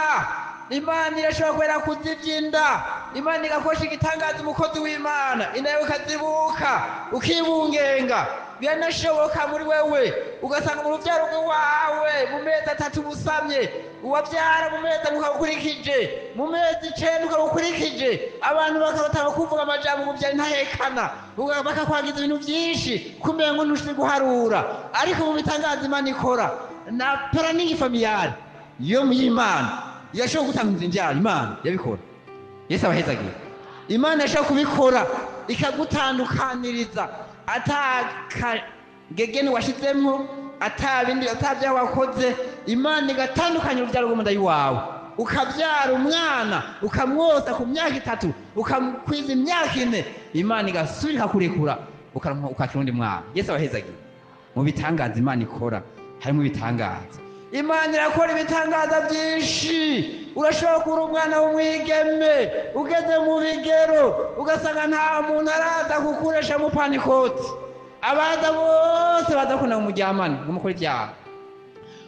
Imana irashobora kwera kuzivyinda, Imana igakosha igitangaza umukozi w'Imana, inawe ukazibuka ukibungenga. Biranashoboka muri wewe ugasanga mu ruvyaro rwawe mu mezi 3 busamye, uwavyara mu mezi ukagukurikije, mu mezi 9 ukagukurikije, abantu bakarotanga kuvuga amajambo mu vyari ntahekana, bakakwagiza ibintu vyinshi kumenya ngo ntushobora guharura. Ariko mu bitangaza Imana ikora na planning familiale yo mu Imana yashobora gutanga imvyaro. Imana yabikora. Yesu abahezagira. Imana yashobora kubikora ikagutandukaniriza, atakagegeni washizemwo, atabindi atavya wakoze. Imana igatandukanya uruvyaro rw'umunda yiwawe. ukabyara umwana ukamwoza ku myaka 3 ukamukwiza imyaka 4 Imana igasubira ikakurekura ukakira undi mwana. Yesu abahezagiye. Mu bitangaza Imana ikora harimo ibitangaza. Imana irakora ibitangaza byinshi. Urashobora kuba umwana w'umwigeme ugeze mu bigero ugasanga nta muntu araza kukuresha mu panikoti, abaza bose badakunda umuryamane ngo mukore ibyaha,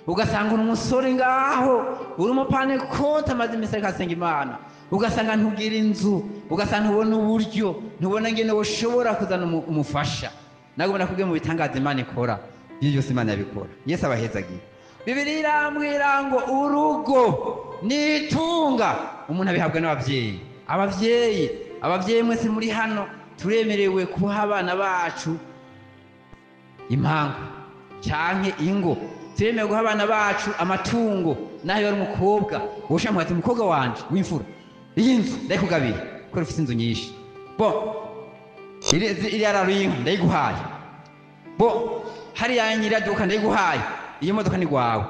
ugasanga umusore ngaho uri mu panikoti amaze iminsi ariko asenga Imana, ugasanga ntugira inzu, ugasanga ntubona uburyo, ntubona ngene ushobora kuzana umufasha. Nagomba nakubwiye mu bitangaza Imana ikora, ibyo byose Imana yabikora. Yesu abahezagiye. Bibiliya irambwira ngo urugo nitunga umuntu abihabwa n'abavyeyi. Abavyeyi mwese muri hano turemerewe kuha abana bacu impangu canke ingo, turemerewe guha abana bacu amatungo. Naho yari umukobwa ushamwe ati umukobwa wanje w'imfura iyi nzu ndayikugabira ko rufite inzu nyinshi, bo iri ararinka ndayiguhaye, bo hari yanyiraduka ndayiguhaye, iyo modoka ni gwawe.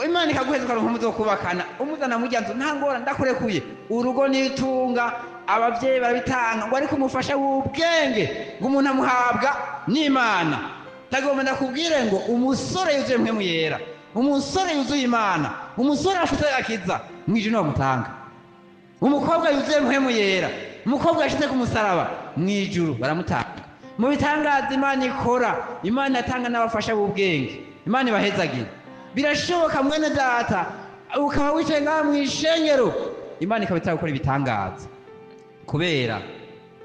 Imana ikaguheza ukaronka umuzo kubakana umuzana mu ryanzu nta ngora ndakurekuye. Urugo nitunga abavyeyi barabitanga ngo ariko umufasha w'ubwenge ngo umuntu amuhabwa n'Imana. Tagomba ndakubwire ngo umusore yuzuye mpemu yera, umusore yuzuye Imana, umusore afite akiza mwije no gutanga. Umukobwa yuzuye mpemu yera, umukobwa yashyize ku musaraba mwijuru baramutanga. Mu bitangaza Imana ikora, Imana atanga n'abafasha b'ubwenge. Imana ibahezagira. Birashoboka mwene data ukaba wicaye ngaha mw'ishengero, Imana ikabitaka gukora ibitangaza kubera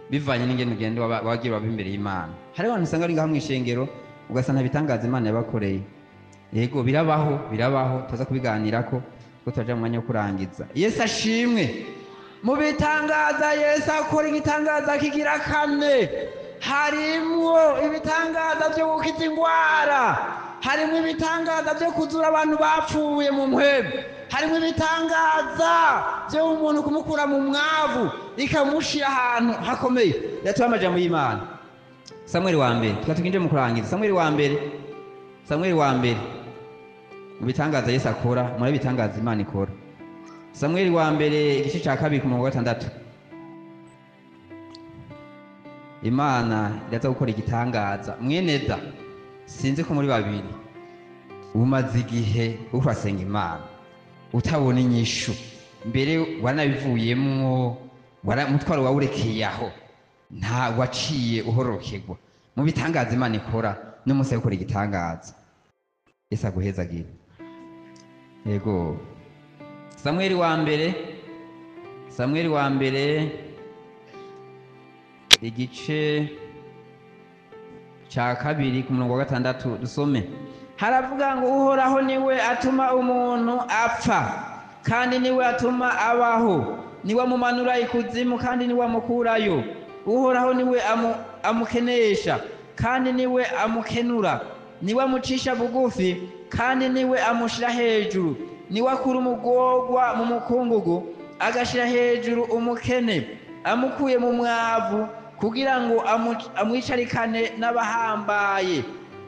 bivanye n'ingene ugenda wagira imbere y'Imana. Hari abantu usanga ari ngaha mw'ishengero ugasanga ibitangaza Imana yabakoreye. Yego birabaho tuza kubiganirako ko twaje mu mwanya wo kurangiza. Yesu ashimwe. Mu bitangaza Yesu akora igitangaza kigira 4. Harimwo ibitangaza byo gukiza ingwara, harimo ibitangaza byo kuzura abantu bapfuye mu mpwemu, harimo ibitangaza byo umuntu kumukura mu mwavu ikamushira ahantu hakomeye. Yatuye amajambo y'Imana. Samuel wa mbere tukatukinje mu kurangiza. Samuel wa mbere mu bitangaza Yesu akora, muri bitangaza Imana ikora. Samuel wa mbere igice cya 2 ku murongo wa 6. Imana iraza gukora igitangaza. Mweneda sinzi ko muri babiri umaze igihe urasenga Imana utabona inyishu, mbere waranabivuyemwo, mutwaro wawurekeye aho, nta waciye uhorokegwa. Mu bitangaza Imana ikora n'umunsi gukora igitangaza. Yesu aguhezagira. Yego. Samuel wa mbere igice cya 2 ku murongo wa 6 dusome. Haravuga ngo Uhoraho niwe atuma umuntu apfa kandi niwe atuma abaho, niwe amumanura ikuzimu kandi niwe amukurayo. Uhoraho niwe amukenesha kandi niwe amukenura, niwe amucisha bugufi kandi niwe amushira hejuru, niwe akura umugorwa mu mukungugu agashira hejuru umukene, amukuye mu mwavu kugira ngo amwicarikane n'abahambaye.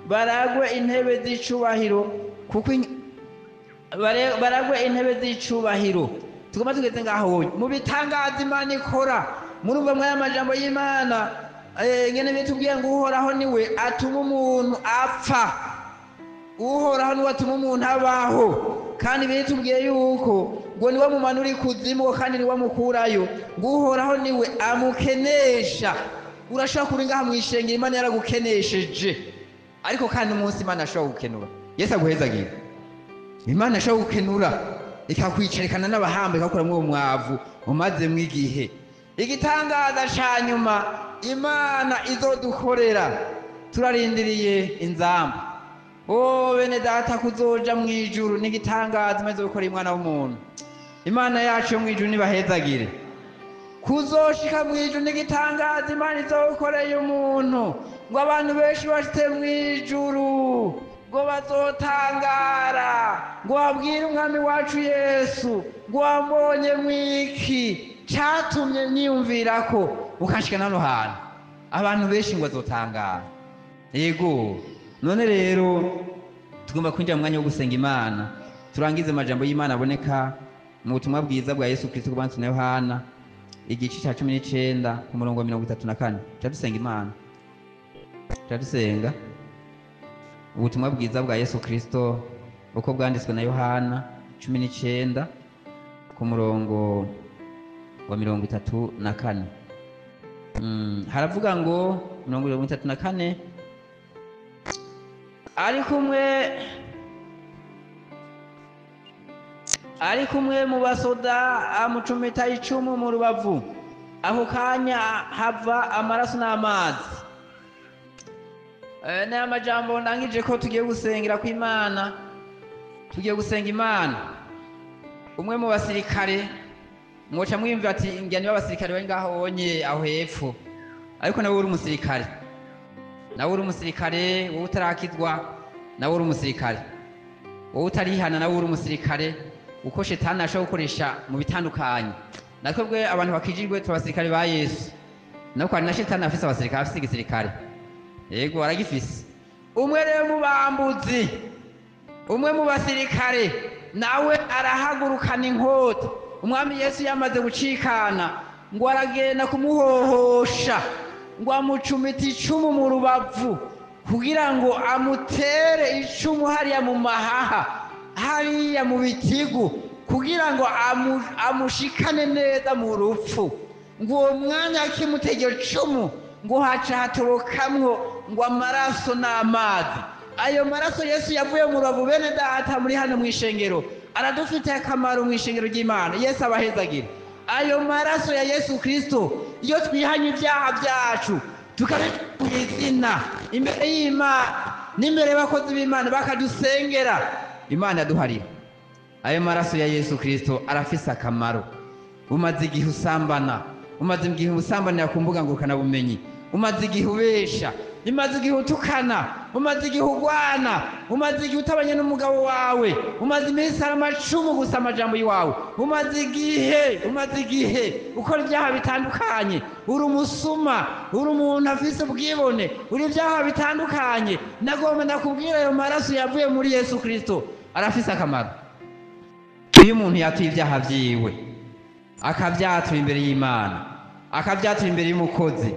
Baragwe intebe z'icubahiro tugomba tugeze ngaho. Mu bitangaza Imana ikora, murumva mwaya majambo y'Imana ngene bitubwiye ngo Uhoraho niwe atuma umuntu apfa, Uhoraho niwe atuma umuntu abaho, kandi bitubwiye yuko ngo niwe mumanura ikuzimu kandi niwe amukurayo, ngo Uhoraho niwe amukenesha. Urashobora kuri ngaha mw'ishengero Imana yaragukenesheje, ariko kandi umunsi Imana ashobora gukenura. Yesu aguhezagira. Imana ashobora gukenura ikakwicarikana n'abahambe ikakuramwo uwo mwavu umaze mw'igihe. Igitangaza ca nyuma Imana izodukorera, turarindiriye inzamba. Bene data kuzoja mw'ijuru n'igitangaza Imana gukora umwana w'umuntu. Imana yacu yo mw'ijuru nibahezagire. Kuzoshika mw'ijuru n'igitangaza Imana izokoreye umuntu, ngo abantu benshi bashitse mw'ijuru ngo bazotangara, ngo babwire umwami wacu Yesu ngo wambonye mwiki catumye niyumvira ko ukashika hano hantu. Abantu benshi ngo bazotangara. Yego. None rero tugomba kwinjira mu mwanya wo gusenga Imana, turangize amajambo y'Imana aboneka mu butumwa bwiza bwa Yesu Kristo bwanditswe na Yohana igice cya 19 ku murongo wa 34. Turadusenga Imana. Turadusenga. Ubutumwa bwiza bwa Yesu Kristo uko bwanditswe na Yohana 19 ku murongo wa 34. Haravuga ngo 34, ari kumwe mu basoda amucumita icumu mu rubavu, ako kanya hava amaraso n'amazi. N'aya majambo ndangije ko tugiye gusengera ku Imana, tugiye gusenga Imana. Umwe mu basirikare mwoca mwimva ati ingene b'abasirikare bari ngaho onye aho hepfo, ariko nawe uri umusirikare, nawe uri umusirikare, wowe utarakizwa nawe uri umusirikare, wowe utarihana nawe uri umusirikare, uko shetani ashobora gukoresha mu bitandukanye. Natwebwe abantu bakijijwe turabasirikare ba Yesu, nako na shetani afise abasirikare, afise igisirikare, yego aragifise. Umwe rero mu bambuzi, umwe mu basirikare nawe arahagurukana inkota. Umwami Yesu yamaze gucikana ngo aragenda kumuhohosha, ngo amucumita icumu mu rubavu kugira ngo amutere icumu hariya mu mahaha, hariya mu bitigu, kugira ngo amushikane neza mu rupfu. Ngo uwo mwanya akimutegera icumu ngo haca hatobokamwo ngo amaraso n'amazi. Ayo maraso Yesu yavuye mu rubavu, bene data muri hano mu ishengero aradufitiye akamaro mu ishengero ry'Imana. Yesu abahezagire. Ayo maraso ya Yesu Kristo, iyo twihanye ibyaha byacu tukabikura izina imbere y'Imana n'imbere y'abakozi b'Imana bakadusengera, Imana yaduharira. Ayo maraso ya Yesu Kristo arafise akamaro. Umaze igihe usambana, umaze igihe usambanira ku mbuga ngurukanabumenyi, umaze igihe ubesha, umaze igihe utukana, umaze igihe ugwana, umaze igihe utabanye n'umugabo wawe, umaze iminsi ari amacumu gusa amajambo y'iwawe, umaze igihe ukora ibyaha bitandukanye, uri umusuma, uri umuntu afise ubwibone, uri ibyaha bitandukanye, nagomba ndakubwira ayo maraso yavuye muri Yesu Kristo arafise akamaro. Iyo umuntu yatuye ibyaha vyiwe akavyatura imbere y'Imana, akavyatura imbere y'umukozi,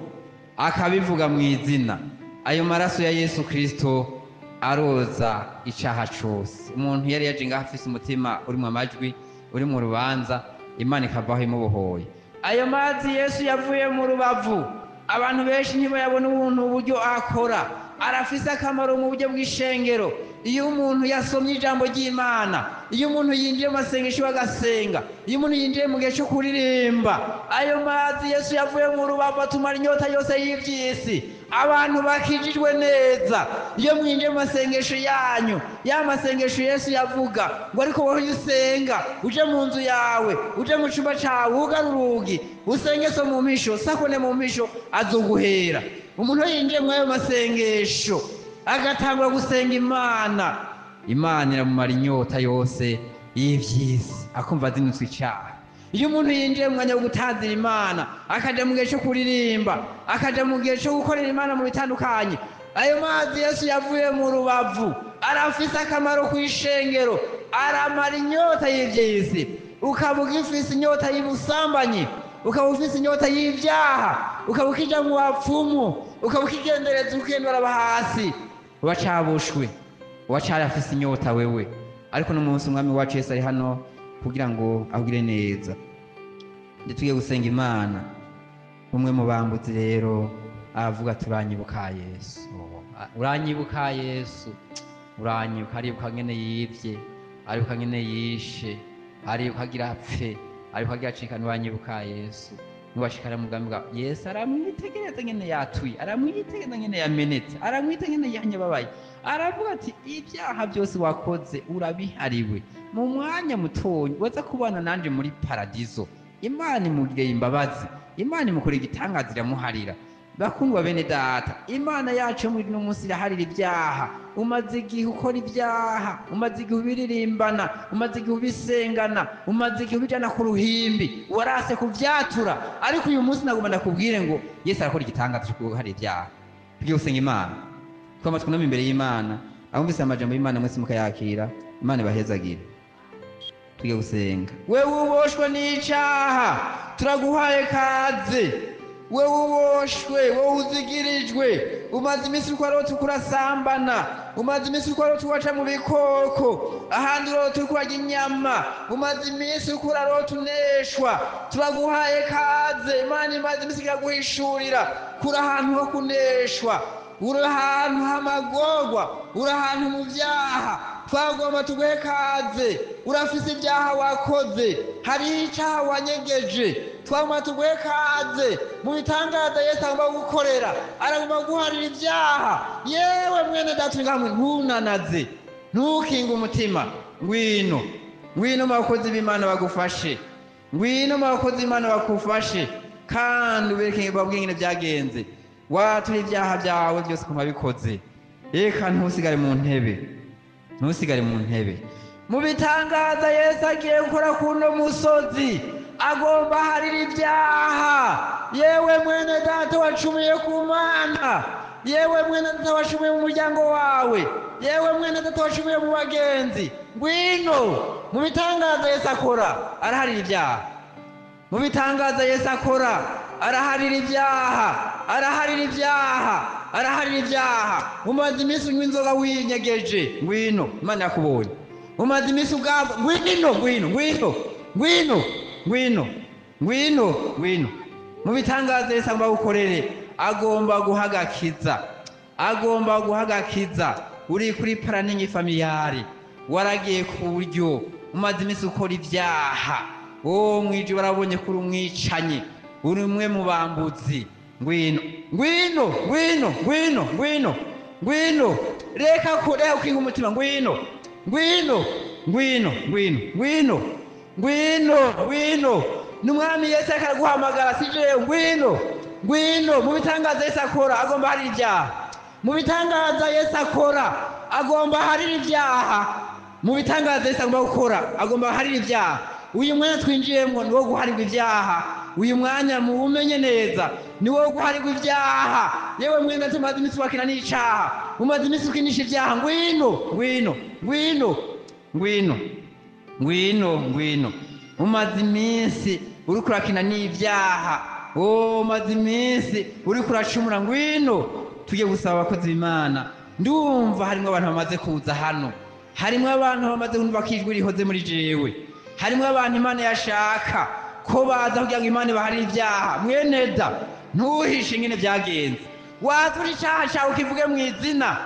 akabivuga mu izina, ayo maraso ya Yesu Kristo aroza icaha cose. Umuntu yari yaje ngaho afise umutima uri mu amajwi, uri mu rubanza, Imana ikavaho imubohoye. Ayo mazi Yesu yavuye mu rubavu, abantu benshi ntibayabona uburyo akora. Arafise akamaro mu buryo bw'ishengero. Iyo umuntu yasomye ijambo ry'Imana, iyo umuntu yinjiye mu masengesho agasenga, iyo umuntu yinjiye mu gihe cyo kuririmba, ayo mazi Yesu yavuye mu rubavu atumara inyota yose y'ivyisi. Abantu bakijijwe neza iyo mwinjiye mu masengesho yanyu, ya masengesho Yesu yavuga ngo ariko wowe usenga, uje mu nzu yawe, uje mu cyumba cyawe, ugara urugi, usenge so mu mpisho, sakone mu mpisho azoguhera. Umuntu yinjiye mu ayo masengesho agatangura gusenga Imana, Imana iramumara inyota yose y'ivyisi, akumva azinutswe icyaha. Iyo umuntu yinjiye mu mwanya wo gutazira Imana, akaja mu gihe cyo kuririmba, akaja mu gihe cyo gukorera Imana mu bitandukanye, ayo mazi Yesu yavuye mu rubavu arafise akamaro ku ishengero, aramara inyota y'ivyisi. Ukaba ugifise inyota y'ubusambanyi, ukaba ufise inyota y'ibyaha, ukaba ukija mu bapfumu, ukaba ukigendereza ukendera hasi, wacabushwe, wacari afise inyota wewe. Ariko n'umunsi umwami wacu Yesu ari hano kugira ngo ahugire neza. Tugiye gusenga Imana. Umwe mu bambuzi rero avuga turanyibuka Yesu, uranyibuka Yesu, uranyibuka, aribuka ngene yivye, aribuka ngene yishe, aribuka agira apfe, aribuka agira acika, uranyibuka Yesu. Nubashikara mugambi bwa Yesu aramwitegereza ngene yatuye, aramwitegereza ngene yamenetse, aramwitegereza ngene yanyababaye, aravuga ati ibyaha byose wakoze urabihariwe, mu mwanya mutonyi waza kubana nanje muri paradizo. Imana imugireye imbabazi, Imana imukorera igitangaza iramuharira. Bakundwa bene data, Imana yacu muri no munsi iraharira ibyaha. Umaze igihe ukora ibyaha, umaze igihe ubiririmbana, umaze igihe ubisengana, umaze igihe ubijana ku ruhimbi, warase kuvyatura, ariko uyu munsi nagomba ndakubwire ngo Yesu arakora igitangaza cyo guharira ibyaha. Tugiye gusenga Imana, twama twunama imbere y'Imana, abumvise amajambo y'Imana mwese mukayakira. Imana ibahezagire. tujye gusenga. Wewe uboshwe n'icaha turaguhaye kaze. Wewe uboshwe, wowe uzigirijwe, umaze iminsi uriko arota kurasambana, umaze iminsi uriko arota waca mu bikoko, ahandi urota uriko urarya inyama, umaze iminsi uriko urarota uneshwa, turaguhaye kaze. Imana imaze iminsi iraguhishurira kuri ahantu ho kuneshwa, uri ahantu h'amagorwa, uri ahantu mu vyaha, twagomba tuguhe kaze. Urafise ibyaha wakoze, hariho icaha wanyegeje, twagomba tuguhe kaze. Mu bitangaza Yesu agomba gukorera, aragomba guharira ibyaha. Yewe mwene data ngamwe, ntunanaze, ntukinge umutima. Ngwino mu bakozi b'Imana bagufashe, ngwino mu bakozi b'Imana bakufashe, kandi ubereke babwire ingene byagenze. Watura ibyaha byawe byose ko wabikoze. Eka ntusigare mu ntebe, ntusigare mu ntebe. Mu bitangaza Yesu agiye gukora kuno musozi, agomba harira ibyaha. Yewe mwene data wacumuye ku Mana, yewe mwene data wacumuye mu muryango wawe, yewe mwene data wacumuye mu bagenzi, ngwino. Mu bitangaza Yesu akora araharira ibyaha. Mu bitangaza Yesu akora araharira ibyaha, araharira ibyaha, araharira ibyaha. Umaze iminsi unywa inzoga winyegeje, ngwino, Imana yakubonye. Umaze iminsi ugamba, ngwino, ngwino, ngwino, ngwino, ngwino, ngwino, ngwino. Mu bitangaza Yesu agomba gukorere, agomba guhagakiza, agomba guhagakiza. Uri kuri paraningi familiari, waragiye ku buryo, umaze iminsi ukora ibyaha, mwije barabonye kuri umwicanye, uri umwe mu bambuzi. Ngwino, ngwino, ngwino, ngwino, ngwino, ngwino. Reka ukinga umutima. Ngwino, ngwino, ngwino, ngwino, ngwino, ngwino, ngwino. N'umwami Yesu akaguhamagara, si jewe. Ngwino, ngwino. Mu bitangaza Yesu akora agomba harira ibyaha. Mu bitangaza Yesu akora agomba harira ibyaha. Mu bitangaza Yesu agomba gukora agomba harira ibyaha. Uyu mwanya twinjiyemo ni wo guharirwa ibyaha. Uyu mwanya muwumenye neza, ni wo guharirwa ibyaha. Yewe mwene tumaze iminsi wakina n'icaha, umaze iminsi ukinisha ibyaha. Ngwino, ngwino, ngwino, ngwino, ngwino, ngwino. Umaze iminsi uriko urakina n'ibyaha, umaze iminsi uriko uracumura. Ngwino tujye gusaba abakozi b'Imana. Ndumva harimwo abantu bamaze kuza hano, harimwo abantu bamaze kumva kijwi rihoze muri jewe, harimwo abantu Imana yashaka ko baza kugira ngo Imana baharire ibyaha. Mweneda, ntuhishe ingene byagenze. Watura icaha cawe ukivuge mu izina,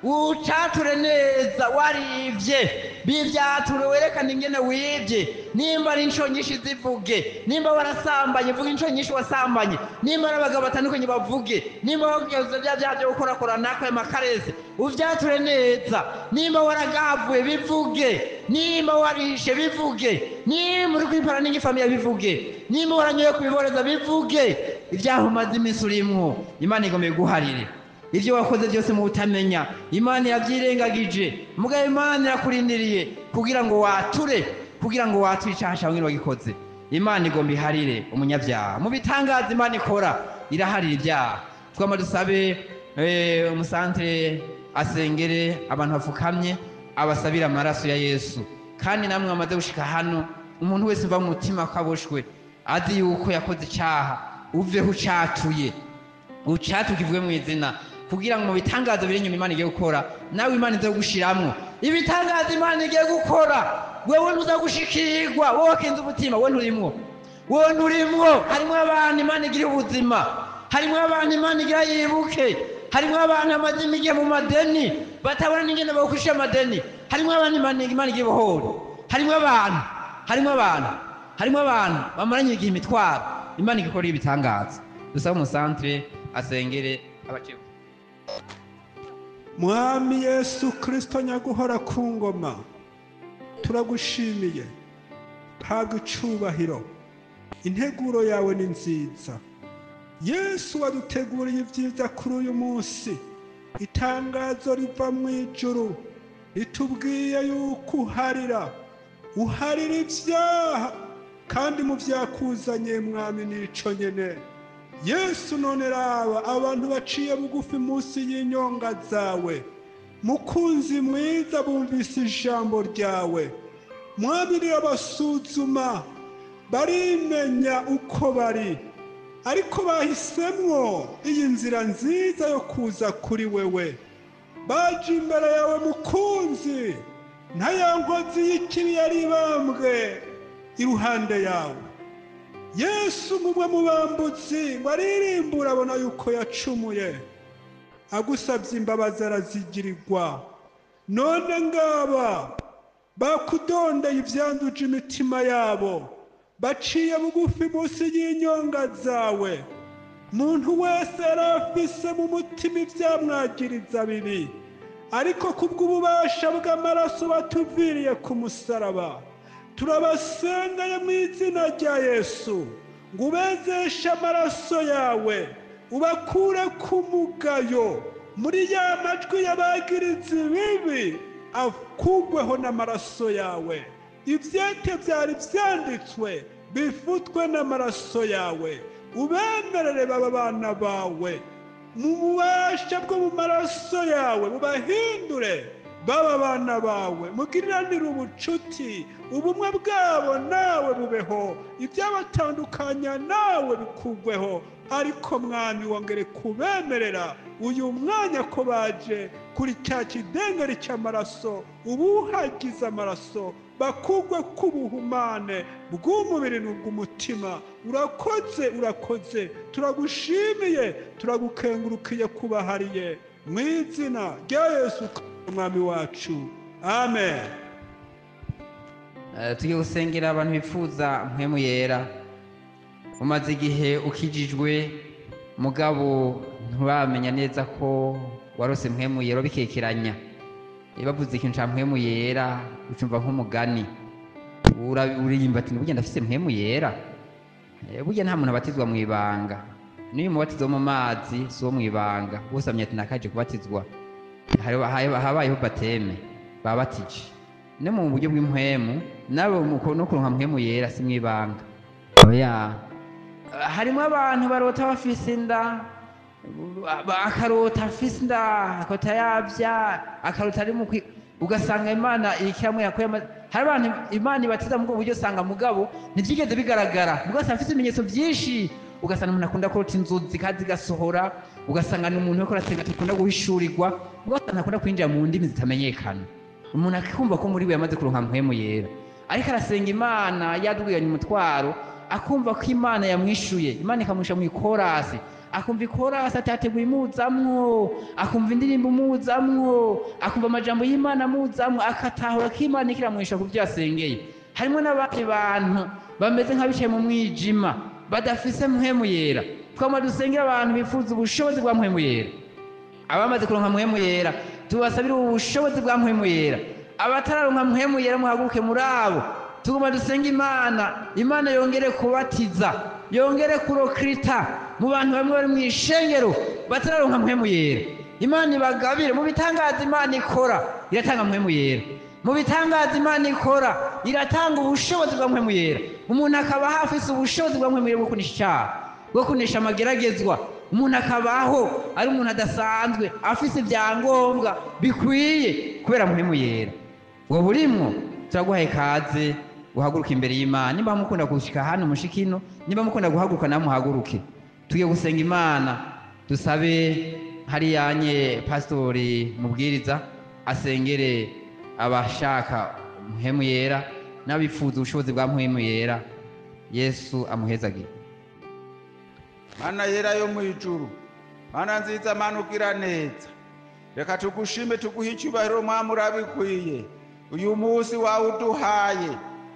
ucature neza. Warivye bivyature, werekane ingene wivye. Nimba ari inshuro nyinshi zivuge, nimba warasambanye vuga inshuro nyinshi wasambanye, nimba ari abagabo batandukanye bavuge, nimba wageze bya byaha byo gukorakora nako amakarese uvyature neza. Nimba waragavuye bivuge, nimba warishe bivuge, nimba uri kwipara n'ingifamiya bivuge, nimba waranyoye kubiboreza bivuge. Ibyaha umaze iminsi urimwo, Imana igomeye guharire. Ivyo wakoze byose mu butamenya, Imana yavyirengagije, mugabo Imana yakurindiriye kugira ngo wature, kugira ngo wature icaha cawe ngene wagikoze. Imana igomba iharire umunyabyaha. Mu bitangaza Imana ikora iraharira ibyaha. Twama dusabe umusantere asengere abantu bafukamye, abasabira amaraso ya Yesu. Kandi namwe amaze gushika hano, umuntu wese mva mu mutima kaboshwe azi yuko yakoze icaha, uveho ucatuye, ukivuge mu izina, kugira ngo mu bitangaza biri inyuma Imana igiye gukora, nawe Imana ize gushiramwo. Ibitangaza Imana igiye gukora, wewe ntuza gushikirwa, wowe kinze umutima, wowe nturimwo, wowe nturimwo. Harimwo abantu Imana igira ubuzima, harimwo abantu Imana igira yibuke, harimwo abantu bamaze igihe mu madeni batabona n'ingene bakwishyura amadeni, harimwo abantu Imana igira ubuhoro, harimwo abantu bamaranye igihe imitwaro, Imana igikora ibitangaza. Dusaba umusantere asengere abaciwe. Mwami Yesu Kristo nyaguhora ku ngoma, turagushimiye, habwa icubahiro. Integuro yawe ni nziza. Yesu waduteguriye ibyiza kuri uyu munsi. Itangazo riva mu ijuru ritubwiye yuko uharira ibyaha, kandi mu byakuzanye mwami nico nyene. Yesu none raba abantu baciye bugufi munsi y'inyonga zawe, mukunzi mwiza bumvise ijambo ryawe, mwami rirabasuzuma barimenya uko bari, ariko bahisemwo iyi nzira nziza yo kuza kuri wewe. Baje imbere yawe mukunzi, nta ya nkozi y'ikibi yari ibambwe iruhande yawe. Yesu mumwe mu bambuzi ngo aririmbura abona yuko yacumuye, agusabye imbabazi arazigirirwa. None ngaba bakudondeye ivyanduje imitima yabo, baciye bugufi munsi y'inyonga zawe. Muntu wese yarafise mu mutima ivyamwagiriza bibi, ariko kubw'ububasha bw'amaraso batuviriye ku musaraba, turabasengeye mu izina rya Yesu ngo ubezeshe amaraso yawe, ubakure ku mugayo muri ya majwi y'abagiriza ibibi, akugweho n'amaraso yawe. Ivyete vyari vyanditswe bifutwe n'amaraso yawe. Ubemerere baba bana bawe mu bubasha bwo mu maraso yawe, bubahindure baba bana bawe, mugiriranire ubucuti, ubumwe bwabo nawe bubeho, ibyabatandukanya nawe bikugweho. Ariko mwami wongere kubemerera uyu mwanya ko baje kuri cya kidengeri cy'amaraso, ubuhagize amaraso, bakugwe kubuhumane bw'umubiri n'ubw'umutima. Urakoze, urakoze, turagushimiye, turagukengurukiye kubahariye mu izina rya Yesu umwami wacu, amen. Tugiye gusengera abantu bifuza mpwemu yera. Umaze igihe ukijijwe mugabo ntibamenya neza ko warose mpwemu yera, bikekeranya bavuze ikintu ca mpwemu yera ucumva nk'umugani, uririmba ati burya ndafise mpwemu yera. Burya nta muntu abatizwa mu ibanga, n'uyu mubatizo wo mu mazi si uwo mu ibanga. Bose bamenya ati nakaje kubatizwa, habayeho bateme babatije. No mu buryo bw'impwemu nabo no kuronka mpwemu yera si mu ibanga. Oya, harimo abantu barota bafise inda, akarota afise inda, akota yavya, akarota ari mu ugasanga Imana ikiramwe yakoye. Hari abantu Imana ibatiza mu buryo usanga mugabo ntivyigeze bigaragara, ugasanga afise ibimenyetso vyinshi. Ugasanga umuntu akunda kurota inzozi kandi gasohora, ugasanga ni umuntu ukora senga tukunda guhishurirwa, ugasanga akunda kwinjira mu ndimi zitamenyekana. Umuntu akumva ko muri we yamaze kuronka mpwemu yera, ariko arasenga Imana yadugiranye umutwaro, akumva ko Imana yamwishuye. Imana ikamusha mu ikorasi, akumva ikorasi atateguye imuzamwo, akumva indirimbo imuzamwo, akumva amajambo y'Imana amuzamwo, akatahura ko Imana ikiramwisha ku byo yasengeye. Harimo n'abandi bantu bameze nk'abicaye mu mwijima badafise mpwemu yera. Twama dusengera abantu bifuza ubushobozi bwa mpwemu yera. Abamaze kuronka mpwemu yera tubasabira ubushobozi bwa mpwemu yera. Abatararonka mpwemu yera muhaguruke muri abo, tuguma dusenga Imana yongere kubatiza, yongere kurokrita mu bantu bamwe bari mu ishengero batararonka mpwemu yera. Imana ibagabire mu bitangaza Imana ikora, iratanga mpwemu yera. Mu bitangaza Imana ikora iratanga ubushobozi bwa mpwemu yera. Umuntu akaba hafise ubushobozi bwa mpwemu yera bwo kunesha icyaha, bwo kunesha amageragezwa. Umuntu akabaho ari umuntu adasanzwe, afise ibyangombwa bikwiye kubera mpwemu yera. Ubwo burimwo turaguhaye kaze guhaguruka imbere y'Imana. Nimba mukunda gushika hano mushikino, nimba mukunda guhaguruka namuhaguruke. Tugiye gusenga Imana, dusabe hari yanye pastori mubwiriza asengere abashaka mpwemu yera n'abifuza ubushobozi bwa mpwemu yera. Yesu amuhezagire. Mana yera yo mu ijuru, Mana nziza, Mana ugira neza, reka tugushime tuguhe icyubahiro mwami urabikwiye. Uyu munsi wawe uduhaye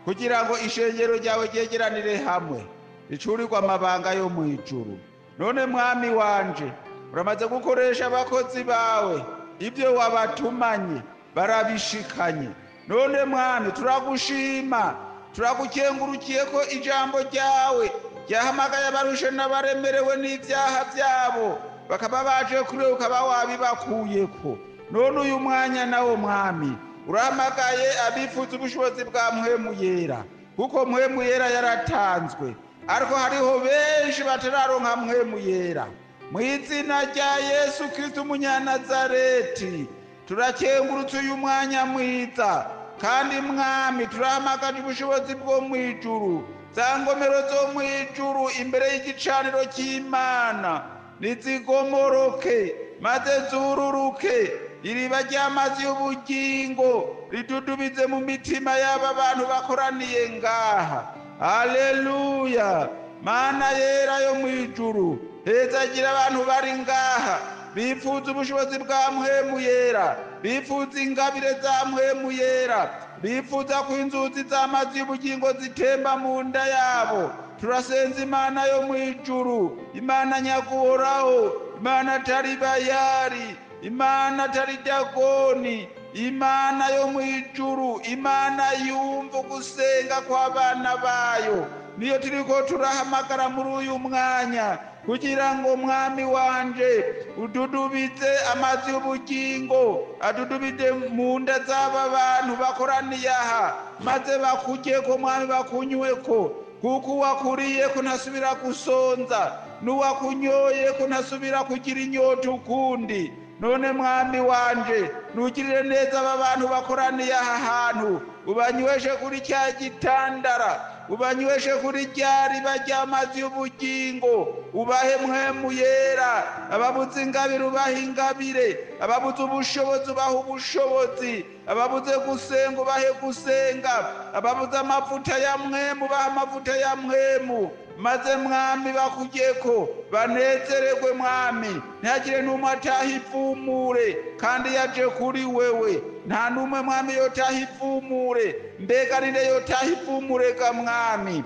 kugira ngo ishengero ryawe ryegeranire hamwe ricurirwa amabanga yo mu ijuru. None mwami wanje uramaze gukoresha abakozi bawe, ibyo wabatumanye barabishikanye. None mwami turagushima, turagukengurukiye ko ijambo ryawe ryahamagaye abarushe n'abaremerewe n'ibyaha byabo, bakaba baje kuri wewe ukaba wabibakuyeko. None uyu mwanya nawo mwami urahamagaye abifuza ubushobozi bwa mpwemu yera, kuko mpwemu yera yaratanzwe, ariko hariho benshi batararonka mpwemu yera. Mu izina rya Yesu Kristo umunyanazareti turakengurutse uyu mwanya mwiza kandi mwami turahamagaje ubushobozi bwo mu ijuru, za ngomero zo mu ijuru imbere y'igicaniro cy'Imana nizigomoroke maze zururuke, iriba ry'amazi y'ubugingo ridudubize mu mitima y'aba bantu bakoraniye ngaha. Haleluya! Mana yera yo mu ijuru, hezagira abantu bari ngaha bifuza ubushobozi bwa mpwemu yera, bifuza ingabire za mpwemu yera, bifuza ko inzuzi z'amazi y'ubugingo zitemba mu nda yabo. Turasenza Imana yo mu ijuru, Imana nyaguhoraho, Imana atari Bayali, Imana atari Dagoni, Imana yo mu ijuru, Imana yumva gusenga kw'abana bayo. Niyo turiko turahamagara muri uyu mwanya kugira ngo mwami wanje ududubize amazi y'ubugingo, adudubize mu nda z'aba bantu bakoraniye aha, maze bakujyeko mwami, bakunyweko, kuko uwakuriye ko ntasubira gusonza, n'uwakunyoye ko ntasubira kugira inyota ukundi. None mwami wanje nugirire neza aba bantu bakoraniye aha hantu, ubanyweshe kuri cya gitandara, ubanyweshe kuri rya riba ry'amazi y'ubugingo, ubahe mpwemu yera. Ababuze ingabire ubahe ingabire, ababuze ubushobozi ubahe ubushobozi, ababuze gusenga ubahe gusenga, ababuze amavuta ya mpwemu ubahe amavuta ya mpwemu, maze mwami bakujyeko banezererwe mwami. Ntihagire n'umwe ataha ivumure kandi yaje kuri wewe, nta n'umwe mwami yotaha ivumure. Mbega ninde yotaha ivumure ga mwami?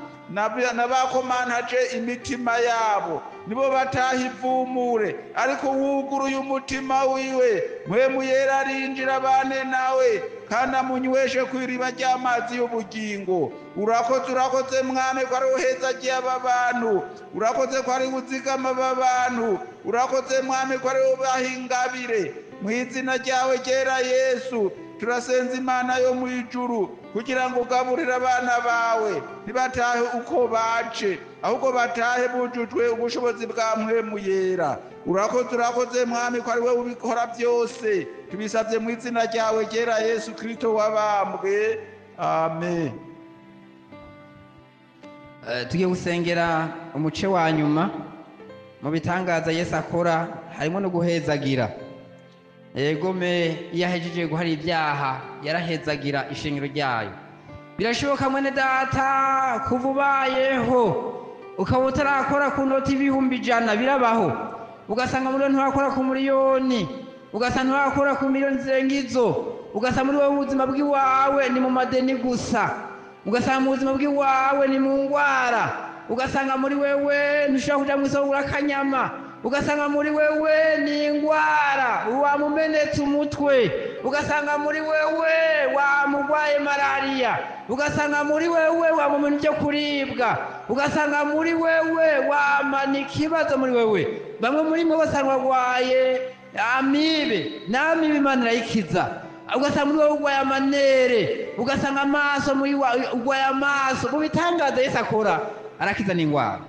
Nabakomantaje imitima yabo nibo bataha ivumure, ariko wuguruye umutima wiwe, mpwemu yera arinjira bane nawe kandi amunyweshe kw'iriba ry'amazi y'ubugingo. Urakoze, urakoze mwami ko ari uhezagiye aba bantu, urakoze ko ari uzigama aba bantu, urakoze mwami ko ari ubaha ingabire. Mu izina ryawe ryera Yesu turasenza Imana yo mu ijuru kugira ngo ugaburire abana bawe, ntibatahe uko baje, ahubwo batahe bujujwe ubushobozi bwa mpwemu yera. Urakoze, urakoze mwami ko ari we ubikora byose, tubisabye mu izina ryawe ryera Yesu Kristo wabambwe, amen. Tugiye gusengera umuce wa nyuma. Mu bitangaza Yesu akora harimo no guhezagira. Egome iyo ahejeje guhara ibyaha yarahezagira ishingiro ryayo. Birashoboka mwene data kuva ubayeho ukaba utarakora ku noti 100,000, birabaho. Ugasanga muri nturakora ku miliyoni, ugasanga nturakora ku miliyoni zirengizo, ugasanga muri wowe ubuzima bw'iwawe ni mu madeni gusa, ugasanga mu buzima bw'iwawe ni mu ngwara, ugasanga muri wewe ntushobora kuja mu isoko urakanyama, ugasanga muri wewe ni ingwara, wamumenetse umutwe, ugasanga muri wewe wamugwaye malaria, ugasanga muri wewe wamumena ibyo kuribwa, ugasanga muri wewe wamana ikibazo muri wewe. Bamwe muri mwe basanga bagwaye amibe, n'amibe Imana irayikiza. Ugasanga muri wewe ugwaye amanere, ugasanga amaso muri ugwaye amaso. Mu bitangaza Yesu akora arakiza n'ingwara.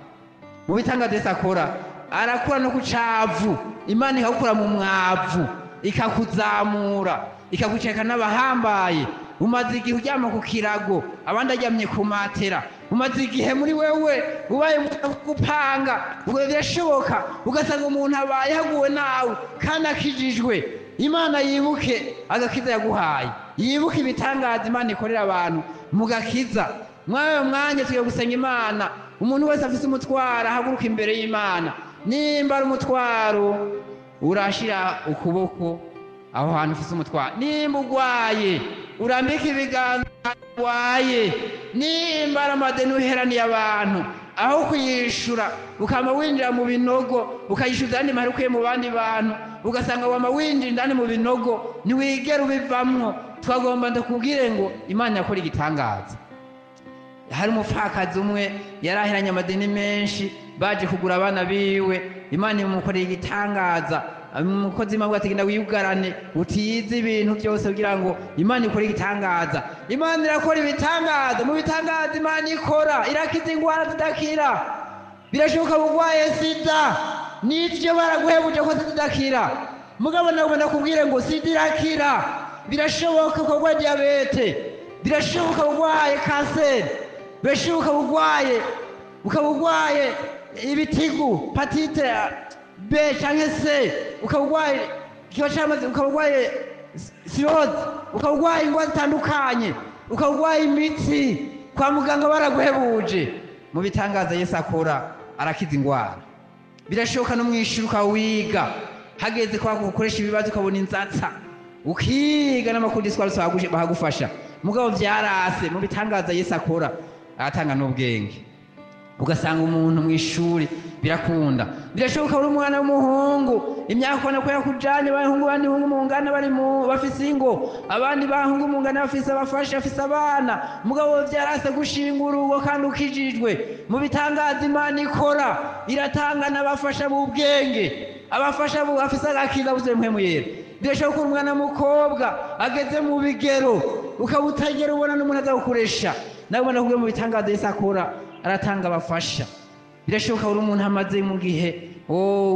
Mu bitangaza Yesu akora arakura no kucavu, Imana ikakura mu mwavu ikakuzamura ikaguceka n'abahambaye. Umaze igihe uryama ku kirago, abandi aryamye ku matera, umaze igihe muri wewe ubaye gupanga, ubwo birashoboka ugasanga umuntu abaye haguwe nawe kandi akijijwe. Imana yibuke agakiza yaguhaye, yibuke ibitangaza Imana ikorera abantu mugakiza. Mwawe mwanya tugiye gusenga Imana. Umuntu wese afise umutwaro ahaguruka imbere y'Imana. Nimba ari umutwaro urashira ukuboko aho hantu ufise umutwaro. Nimba ugwaye urambika ibiganza waye. Nimba ari amadeni uheraniye abantu, aho kuyishura ukama winjira mu binogo ukayishuza andi mahera ukuye mu bandi bantu, ugasanga wama winjira indani mu binogo ntiwigera ubivamwo. Twagomba ndakubwire ngo Imana yakora igitangaza. Hari umupfakazi umwe yarahiranye amadeni menshi, baje kugura abana biwe, Imana imukoreye igitangaza. Umukozi w'Imana ategenda wiyugarane utize ibintu byose kugira ngo Imana ikore igitangaza. Imana irakora ibitangaza. Mu bitangaza Imana ikora irakiza ingwara zidakira. Birashoboka bugwaye sida, n'ivyo baraguhebuje ko zidakira, mugabo nagomba kubwire ngo sida irakira. Birashoboka ko gwa diabete, birashoboka urwaye kanseri, birashoboka ukaba urwaye ibitigu patite B cyangwa C, ukaba urwaye ikiba cyamaze, ukaba urwaye siroze, ukaba urwaye indwara zitandukanye, ukaba urwaye imitsi, kwa muganga baraguhebuje. Mu bitangaza Yesu akora arakiza indwara. Birashoboka no mwishuri ukawiga, hageze kwa gukoresha ibibazo ukabona inzatsa, ukiga n'amakuru twari bahagufasha, mugabo vyarase. Mu bitangaza Yesu akora aratanga n'ubwenge, ugasanga umuntu mwishuri birakunda. Birashoboka uri umwana w'umuhungu, imyaka ubona ko yakujanye, abahungu bandi hungu mungana bari bafise ingo, abandi bahungu mungana bafise abafasha, bafise abana, mugabo vyarase gushinga urugo kandi ukijijwe. Mu bitangaza Imana ikora iratanga n'abafasha b'ubwenge, abafasha bafise agakiza buzuye mpwemu yera. Birashoboka uri umwana mukobwa ageze mu bigero, ukaba utagera ubona n'umuntu azagukoresha, nawe ubona kubwe mu bitangaza Yesu akora aratanga abafasha. Birashoboka uri umuntu amaze mu gihe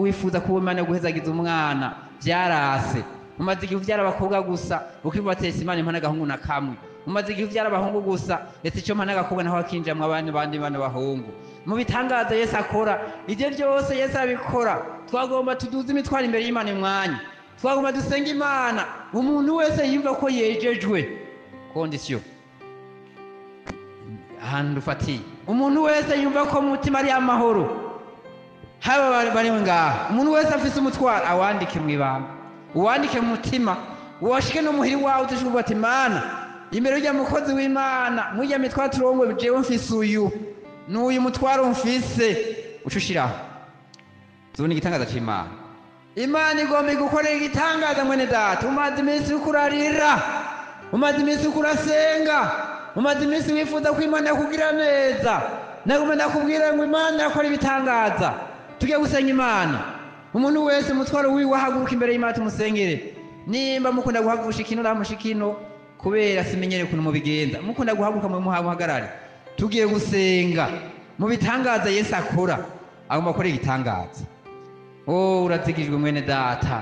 wifuza kuba Imana guhezagiza umwana, vyarase. Umaze igihe uvyara abakobwa gusa, ukibatesa Imana impana agahungu na kamwe. Umaze igihe uvyara abahungu gusa, ese ico mpana agakobwa naho akinjamwo abandi bana bahungu. Mu bitangaza Yesu akora, ivyo vyose Yesu abikora. Twagomba tuduze imitwaro imbere y'Imana imwanya, twagomba dusenga Imana. Umuntu wese yumva ko yejejwe kondisiyo ahantu dufatiye, umuntu wese yumva ko mutima ari amahoro, haba bari ngaha, umuntu wese afise umutwaro awandike mw'ibanga, uwandike mu mutima, washike no muhiri wawe utishuka ati Imana imbere y'ujya mukozi w'Imana, mw'ijya mitwaro turongo jewe mfise uyu n'uyu mutwaro mfise, ucushiraho zone igitangaza c'Imana. Imana igomba gukorera igitangaza mwene data. Umaze iminsi ukurarira, umaze iminsi ukurasenga, umaze iminsi wifuza ko Imana yakugira neza, nagomba ndakubwira ngo Imana yakora ibitangaza. Tugiye gusenga Imana. Umuntu wese mutwaro wiwe ahaguruka imbere y'Imana tumusengere. Nimba mukunda guhagurusha ikino ramushikino kubera simenyere kuntu mubigenza, mukunda guhaguruka mu muhagarare, tugiye gusenga. Mu bitangaza Yesu akora agomba gukora igitangaza. Urazigijwe mwene data,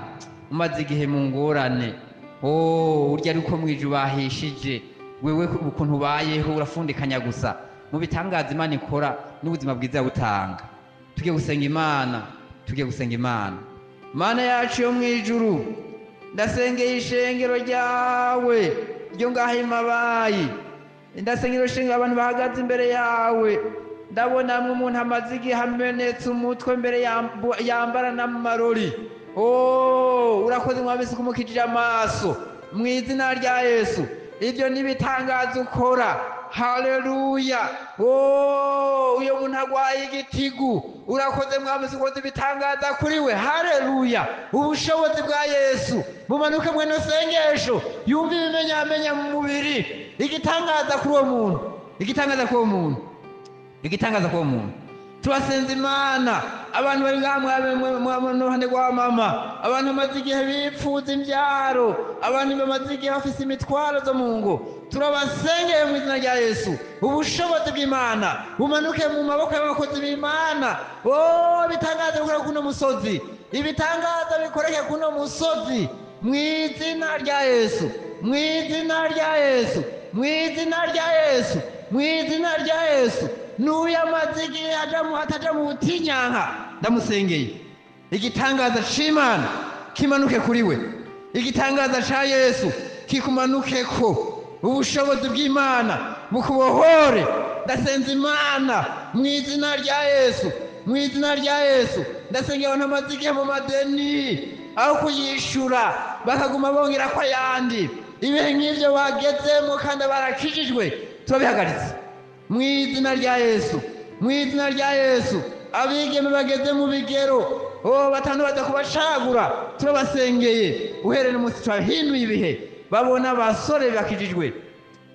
umaze igihe mu ngorane, urya ariko mwije ubahishije, wewe ukuntu ubayeho urafundikanya gusa. Mu bitangaza Imana ikora n'ubuzima bwiza butanga. Tugiye gusenga Imana, tugiye gusenga Imana. Mana yacu yo mwijuru, ndasengeye ishengero ryawe ryo ngaha imabayi, ndasengera ishengero abantu bahagaze imbere yawe. Ndabona amwe umuntu amaze igihe amenetse umutwe mbere yambara n'amarori. Urakoze mwabise kumukijije amaso mu izina rya Yesu. Ibyo nibitangaza ukora. Haleluya. Uyo muntu agwaye igitigu, urakoze mwabise ukoze ibitangaza kuri we. Haleluya. Ubushobozi bwa Yesu bumanuke mwene sengesho, yumva ibimenyamenya mu mubiri. Igitangaza kuri uwo muntu, igitangaza kuri uwo muntu, igitangaza k'uwo muntu. Turasenza Imana. Abantu bari ngaha muruhande rwa mama, abantu bamaze igihe bipfuza imbyaro, abantu bamaze igihe bafise imitwaro zo mu ngo, turabasengeye mu izina rya Yesu. Ubushobozi bw'Imana bumanuke mu maboko y'abakozi b'Imana. Ibitangaza bikora kuno musozi, ibitangaza bikoreke kuno musozi mu izina rya Yesu, mu izina rya Yesu, mu izina rya Yesu, mu izina rya Yesu. N'uyamaze igihe ataja mu butinyanka, ndamusengeye igitangaza c'Imana kimanuke kuri we, igitangaza ca Yesu kikumanukeko, ubushobozi bw'Imana bukubohore. Ndasenza Imana mu izina rya Yesu, mu izina rya Yesu. Ndasengeye abantu bamaze igihe mu madeni, aho kuyishura bakaguma bongera ko ayandi. Ibihe nk'ivyo bagezemo kandi barakijijwe, turabihagaritse mu izina rya Yesu, mu izina rya Yesu. Abigeme bageze mu bigero, batanu baza kubacagura, turabasengeye. Uhereye umunsi twahinduye ibihe, babona abasore bakijijwe,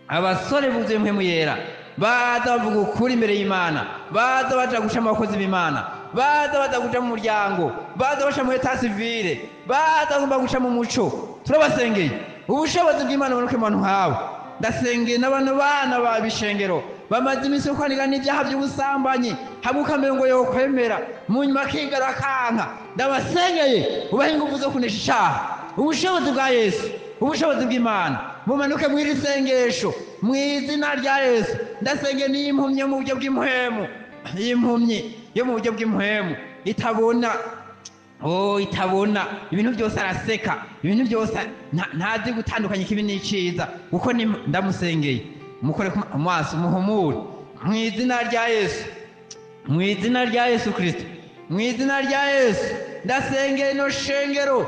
abasore buzuye mpwemu yera, baza bavuga ukuri imbere y'Imana, baza baja guca mu bakozi b'Imana, baza baza guca mu muryango, baza baca mu eta civile, baza bagomba guca mu muco. Turabasengeye ubushobozi bw'Imana bumanuke mu bantu hawe. Ndasengeye n'abantu bana babishengero bamaze iminsi kwandika n'ibyaha by'ubusambanyi, hamwe ukamenya ngo yokwemera, mu nyuma akigara akanka. Ndabasengeye ubahe ingufu zo kunesha icyaha. Ubushobozi bwa Yesu, ubushobozi bw'Imana mumanuke mw'iri sengesho mu izina rya Yesu. Ndasenge n'impumyi yo mu buryo bw'impwemu, impumyi yo mu buryo bw'impwemu itabona, itabona ibintu byose, araseka ibintu byose, ntazi gutandukanya ikibi n'iciza, kuko ndamusengeye. Mukore ku maso, muhumure mu izina rya Yesu, mu izina rya Yesu Kristo, mu izina rya Yesu. Ndasengeye ino shengero,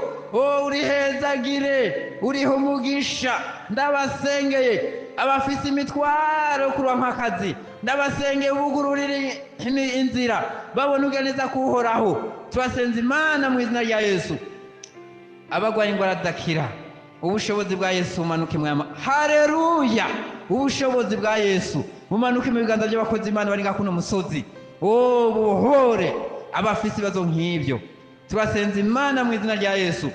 urihezagire, uriho umugisha. Ndabasengeye abafise imitwaro kuronka akazi, ndabasengeye ubugururire inzira, babona ugeneza kuhoraho. Turasenze Imana mu izina rya Yesu. Abagwaye ingwara zidakira, ubushobozi bwa Yesu bumanuke mwama. Haleluya! Ubushobozi bwa Yesu bumanuke mu biganza by'abakozi Imana bari ngakuno musozi. Buhore abafise ibibazo nk'ibyo. Turasenze Imana mu izina rya Yesu.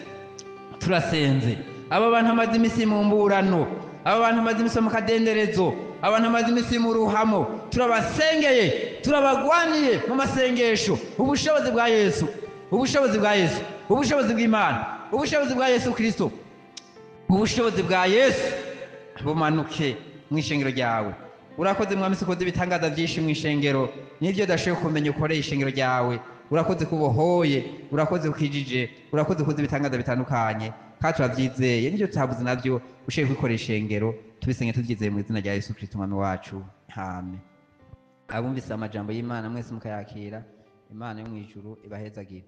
Turasenze aba bantu amaze imisi mu mburano, aba bantu amaze imisi mu kadenderezo, abantu amaze imisi mu ruhamo, turabasengeye, turabagwaniye mu masengesho. Ubushobozi bwa Yesu, ubushobozi bwa Yesu, ubushobozi bw'Imana, ubushobozi bwa Yesu Kristo, ubushobozi bwa Yesu bumanuke mu ishengero ryawe. Urakoze Mwami, ukoze ibitangaza byinshi mu ishengero, n'ibyo dashoboye kumenya ukoreye ishengero ryawe. Urakoze kubohoye, urakoze ukijije, urakoze kuza ibitangaza bitandukanye, kandi turabyizeye n'ibyo tutabuze nabyo ushoboye kwikoresha ishengero. Tubisenge tubyizeye mu izina rya Yesu Kristo Umwami wacu, amen. Abumvise amajambo y'Imana mwese mukayakira, Imana yo mu ijuru ibahezagire.